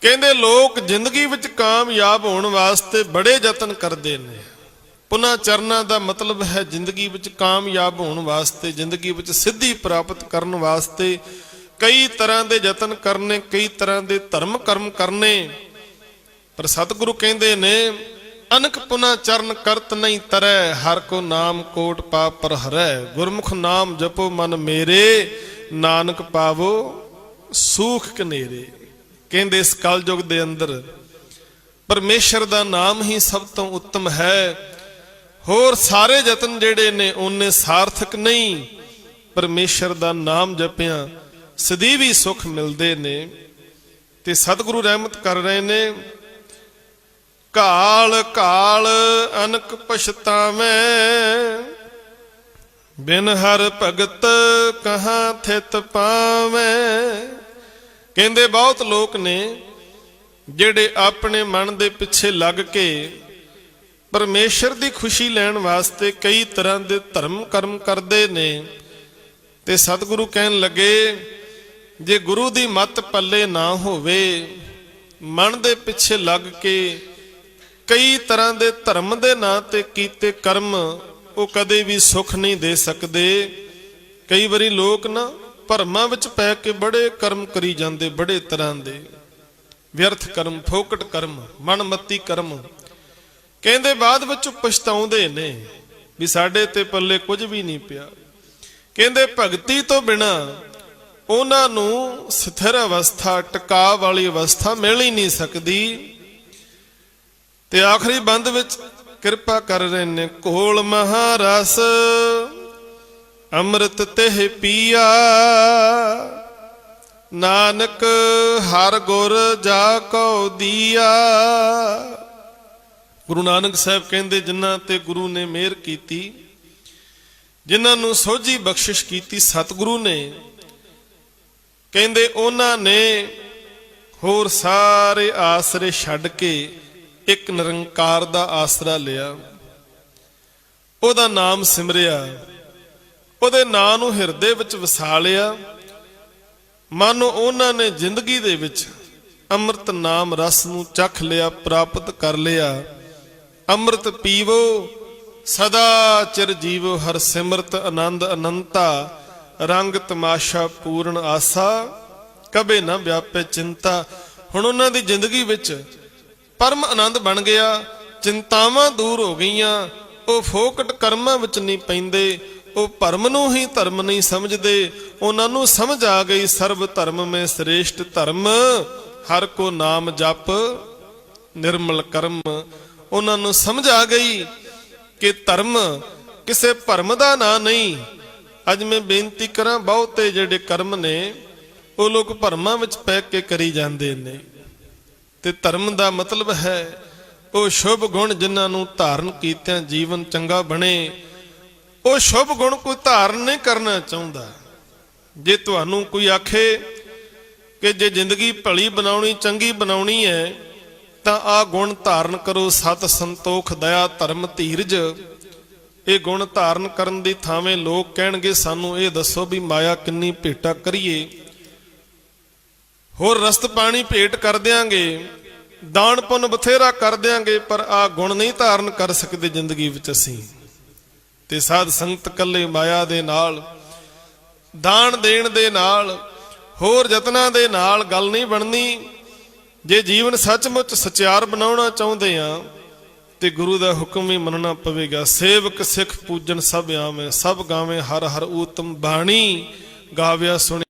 ਕਹਿੰਦੇ ਲੋਕ ਜ਼ਿੰਦਗੀ ਵਿੱਚ ਕਾਮਯਾਬ ਹੋਣ ਵਾਸਤੇ ਬੜੇ ਯਤਨ ਕਰਦੇ ਨੇ। ਪੁਨਾ ਚਰਨਾ ਦਾ ਮਤਲਬ ਹੈ ਜ਼ਿੰਦਗੀ ਵਿੱਚ ਕਾਮਯਾਬ ਹੋਣ ਵਾਸਤੇ, ਜ਼ਿੰਦਗੀ ਵਿੱਚ ਸਿੱਧੀ ਪ੍ਰਾਪਤ ਕਰਨ ਵਾਸਤੇ ਕਈ ਤਰ੍ਹਾਂ ਦੇ ਯਤਨ ਕਰਨੇ, ਕਈ ਤਰ੍ਹਾਂ ਦੇ ਧਰਮ ਕਰਮ ਕਰਨੇ। ਪਰ ਸਤਿਗੁਰੂ ਕਹਿੰਦੇ ਨੇ ਅਨਕ ਪੁਨਾ ਚਰਨ ਕਰਤ ਨਹੀਂ ਤਰੈ, ਹਰ ਕੋ ਨਾਮ ਕੋਟ ਪਾਪ ਪਰ ਹਰੈ। ਗੁਰਮੁਖ ਨਾਮ ਜਪੋ ਮਨ ਮੇਰੇ, ਨਾਨਕ ਪਾਵੋ ਸੂਖ ਕਨੇਰੇ। ਕਹਿੰਦੇ ਇਸ ਕਲਯੁਗ ਦੇ ਅੰਦਰ ਪਰਮੇਸ਼ਰ ਦਾ ਨਾਮ ਹੀ ਸਭ ਤੋਂ ਉੱਤਮ ਹੈ। ਹੋਰ ਸਾਰੇ ਯਤਨ ਜਿਹੜੇ ਨੇ ਉਹਨੇ ਸਾਰਥਕ ਨਹੀਂ। ਪਰਮੇਸ਼ਰ ਦਾ ਨਾਮ ਜਪਿਆ ਸਦੀਵੀ ਸੁਖ ਮਿਲਦੇ ਨੇ। ਤੇ ਸਤਿਗੁਰੂ ਰਹਿਮਤ ਕਰ ਰਹੇ ਨੇ, ਕਾਲ ਕਾਲ ਅਨਕ ਪਛਤਾਵੇਂ, ਬਿਨ ਹਰ ਭਗਤ ਕਹਾਂ ਥਿਤ ਪਾਵੇਂ। ਕਹਿੰਦੇ ਬਹੁਤ ਲੋਕ ਨੇ ਜਿਹੜੇ ਆਪਣੇ ਮਨ ਦੇ ਪਿੱਛੇ ਲੱਗ ਕੇ ਪਰਮੇਸ਼ਰ ਦੀ ਖੁਸ਼ੀ ਲੈਣ ਵਾਸਤੇ ਕਈ ਤਰ੍ਹਾਂ ਦੇ ਧਰਮ ਕਰਮ ਕਰਦੇ ਨੇ। ਤੇ ਸਤਿਗੁਰੂ ਕਹਿਣ ਲੱਗੇ ਜੇ ਗੁਰੂ ਦੀ ਮੱਤ ਪੱਲੇ ਨਾ ਹੋਵੇ, ਮਨ ਦੇ ਪਿੱਛੇ ਲੱਗ ਕੇ ਕਈ ਤਰ੍ਹਾਂ ਦੇ ਧਰਮ ਦੇ ਨਾਂ ਤੇ ਕੀਤੇ ਕਰਮ ਉਹ ਕਦੇ ਵੀ ਸੁੱਖ ਨਹੀਂ ਦੇ ਸਕਦੇ। ਕਈ ਵਾਰੀ ਲੋਕ ਨਾ ਭਰਮਾਂ ਵਿੱਚ ਪੈ ਕੇ ਬੜੇ ਕਰਮ ਕਰੀ ਜਾਂਦੇ, ਬੜੇ ਤਰ੍ਹਾਂ ਦੇ ਵਿਅਰਥ ਕਰਮ, ਫੋਕਟ ਕਰਮ, ਮਨਮੱਤੀ ਕਰਮ। ਕਹਿੰਦੇ ਬਾਅਦ ਵਿੱਚ ਪਛਤਾਉਂਦੇ ਨੇ ਵੀ ਸਾਡੇ ਤੇ ਪੱਲੇ ਕੁਝ ਵੀ ਨਹੀਂ ਪਿਆ। ਕਹਿੰਦੇ ਭਗਤੀ ਤੋਂ ਬਿਨਾ ਉਹਨਾਂ ਨੂੰ ਸਥਿਰ ਅਵਸਥਾ, ਟਿਕਾ ਵਾਲੀ ਅਵਸਥਾ ਮਿਲ ਹੀ ਨਹੀਂ ਸਕਦੀ। ਤੇ ਆਖਰੀ ਬੰਦ ਵਿੱਚ ਕਿਰਪਾ ਕਰ ਰਹੇ ਨੇ, ਕੋਲ ਮਹਾਰਸ ਅੰਮ੍ਰਿਤ ਤੇ ਪੀਆ, ਨਾਨਕ ਹਰ ਗੁਰ ਜਾ ਕਉ ਦੀਆ। ਗੁਰੂ ਨਾਨਕ ਸਾਹਿਬ ਕਹਿੰਦੇ ਜਿਨ੍ਹਾਂ ਤੇ ਗੁਰੂ ਨੇ ਮਿਹਰ ਕੀਤੀ, ਜਿਨ੍ਹਾਂ ਨੂੰ ਸੋਝੀ ਬਖਸ਼ਿਸ਼ ਕੀਤੀ ਸਤਿਗੁਰੂ ਨੇ, ਕਹਿੰਦੇ ਉਹਨਾਂ ਨੇ ਹੋਰ ਸਾਰੇ ਆਸਰੇ ਛੱਡ ਕੇ ਇੱਕ ਨਿਰੰਕਾਰ ਦਾ ਆਸਰਾ ਲਿਆ, ਉਹਦਾ ਨਾਮ ਸਿਮਰਿਆ, ਉਹਦੇ ਨਾਂ ਨੂੰ ਹਿਰਦੇ ਵਿੱਚ ਵਸਾ ਲਿਆ। ਮਾਨੋ ਉਹਨਾਂ ਨੇ ਜ਼ਿੰਦਗੀ ਦੇ ਵਿੱਚ ਅੰਮ੍ਰਿਤ ਨਾਮ ਰਸ ਨੂੰ ਚਖ ਲਿਆ, ਪ੍ਰਾਪਤ ਕਰ ਲਿਆ। ਅੰਮ੍ਰਿਤ ਪੀਵੋ ਸਦਾ ਚਿਰ ਜੀਵੋ, ਹਰ ਸਿਮਰਤ ਆਨੰਦ ਅਨੰਤਾ, ਰੰਗ ਤਮਾਸ਼ਾ ਪੂਰਨ ਆਸਾ, ਕਬੇ ਨਾ ਵਿਆਪੇ ਚਿੰਤਾ। ਹੁਣ ਉਹਨਾਂ ਦੀ ਜ਼ਿੰਦਗੀ ਵਿੱਚ ਪਰਮ ਆਨੰਦ ਬਣ ਗਿਆ, ਚਿੰਤਾਵਾਂ ਦੂਰ ਹੋ ਗਈਆਂ। ਉਹ ਫੋਕਟ ਕਰਮਾਂ ਵਿੱਚ ਨਹੀਂ ਪੈਂਦੇ, ਉਹ ਭਰਮ ਨੂੰ ਹੀ ਧਰਮ ਨਹੀਂ ਸਮਝਦੇ। ਉਹਨਾਂ ਨੂੰ ਸਮਝ ਆ ਗਈ ਸਰਬ ਧਰਮ ਮੈਂ ਸ੍ਰੇਸ਼ਟ ਧਰਮ, ਹਰ ਕੋ ਨਾਮ ਜਪ ਨਿਰਮਲ ਕਰਮ। ਉਹਨਾਂ ਨੂੰ ਸਮਝ ਆ ਗਈ ਕਿ ਧਰਮ ਕਿਸੇ ਭਰਮ ਦਾ ਨਾਂ ਨਹੀਂ। ਅੱਜ ਮੈਂ ਬੇਨਤੀ ਕਰਾਂ, ਬਹੁਤੇ ਜਿਹੜੇ ਕਰਮ ਨੇ ਉਹ ਲੋਕ ਭਰਮਾਂ ਵਿੱਚ ਪੈ ਕੇ ਕਰੀ ਜਾਂਦੇ ਨੇ। ਤੇ ਧਰਮ ਦਾ ਮਤਲਬ ਹੈ ਉਹ ਸ਼ੁਭ ਗੁਣ ਜਿਨ੍ਹਾਂ ਨੂੰ ਧਾਰਨ ਕੀਤਿਆਂ ਜੀਵਨ ਚੰਗਾ ਬਣੇ। ਉਹ ਸ਼ੁਭ ਗੁਣ ਕੋਈ ਧਾਰਨ ਨਹੀਂ ਕਰਨਾ ਚਾਹੁੰਦਾ। ਜੇ ਤੁਹਾਨੂੰ ਕੋਈ ਆਖੇ ਕਿ ਜੇ ਜ਼ਿੰਦਗੀ ਭਲੀ ਬਣਾਉਣੀ, ਚੰਗੀ ਬਣਾਉਣੀ ਹੈ ਤਾਂ ਆਹ ਗੁਣ ਧਾਰਨ ਕਰੋ, ਸਤ, ਸੰਤੋਖ, ਦਇਆ, ਧਰਮ, ਧੀਰਜ। ਇਹ ਗੁਣ ਧਾਰਨ ਕਰਨ ਦੀ ਥਾਵੇਂ ਲੋਕ ਕਹਿਣਗੇ ਸਾਨੂੰ ਇਹ ਦੱਸੋ ਵੀ ਮਾਇਆ ਕਿੰਨੀ ਭੇਟਾ ਕਰੀਏ, ਹੋਰ ਰਸਤ ਪਾਣੀ ਭੇਟ ਕਰ ਦਿਆਂਗੇ, ਦਾਨ ਪੁੰਨ ਬਥੇਰਾ ਕਰ ਦਿਆਂਗੇ, ਪਰ ਆਹ ਗੁਣ ਨਹੀਂ ਧਾਰਨ ਕਰ ਸਕਦੇ ਜ਼ਿੰਦਗੀ ਵਿੱਚ ਅਸੀਂ। ਤੇ ਸਾਧ ਸੰਗਤ ਕੱਲੇ ਮਾਇਆ ਦੇ ਨਾਲ, ਦਾਨ ਦੇਣ ਦੇ ਨਾਲ, ਹੋਰ ਯਤਨਾਂ ਦੇ ਨਾਲ ਗੱਲ ਨਹੀਂ ਬਣਨੀ। ਜੇ ਜੀਵਨ ਸੱਚਮੁੱਚ ਸਚਿਆਰ ਬਣਾਉਣਾ ਚਾਹੁੰਦੇ ਆ ਤੇ ਗੁਰੂ ਦਾ ਹੁਕਮ ਵੀ ਮੰਨਣਾ ਪਵੇਗਾ। ਸੇਵਕ ਸਿੱਖ ਪੂਜਨ ਸਭ ਆਵੇਂ, ਸਭ ਗਾਵੇਂ ਹਰ ਹਰ ਊਤਮ ਬਾਣੀ, ਗਾਵਿਆ ਸੁਣਿਆ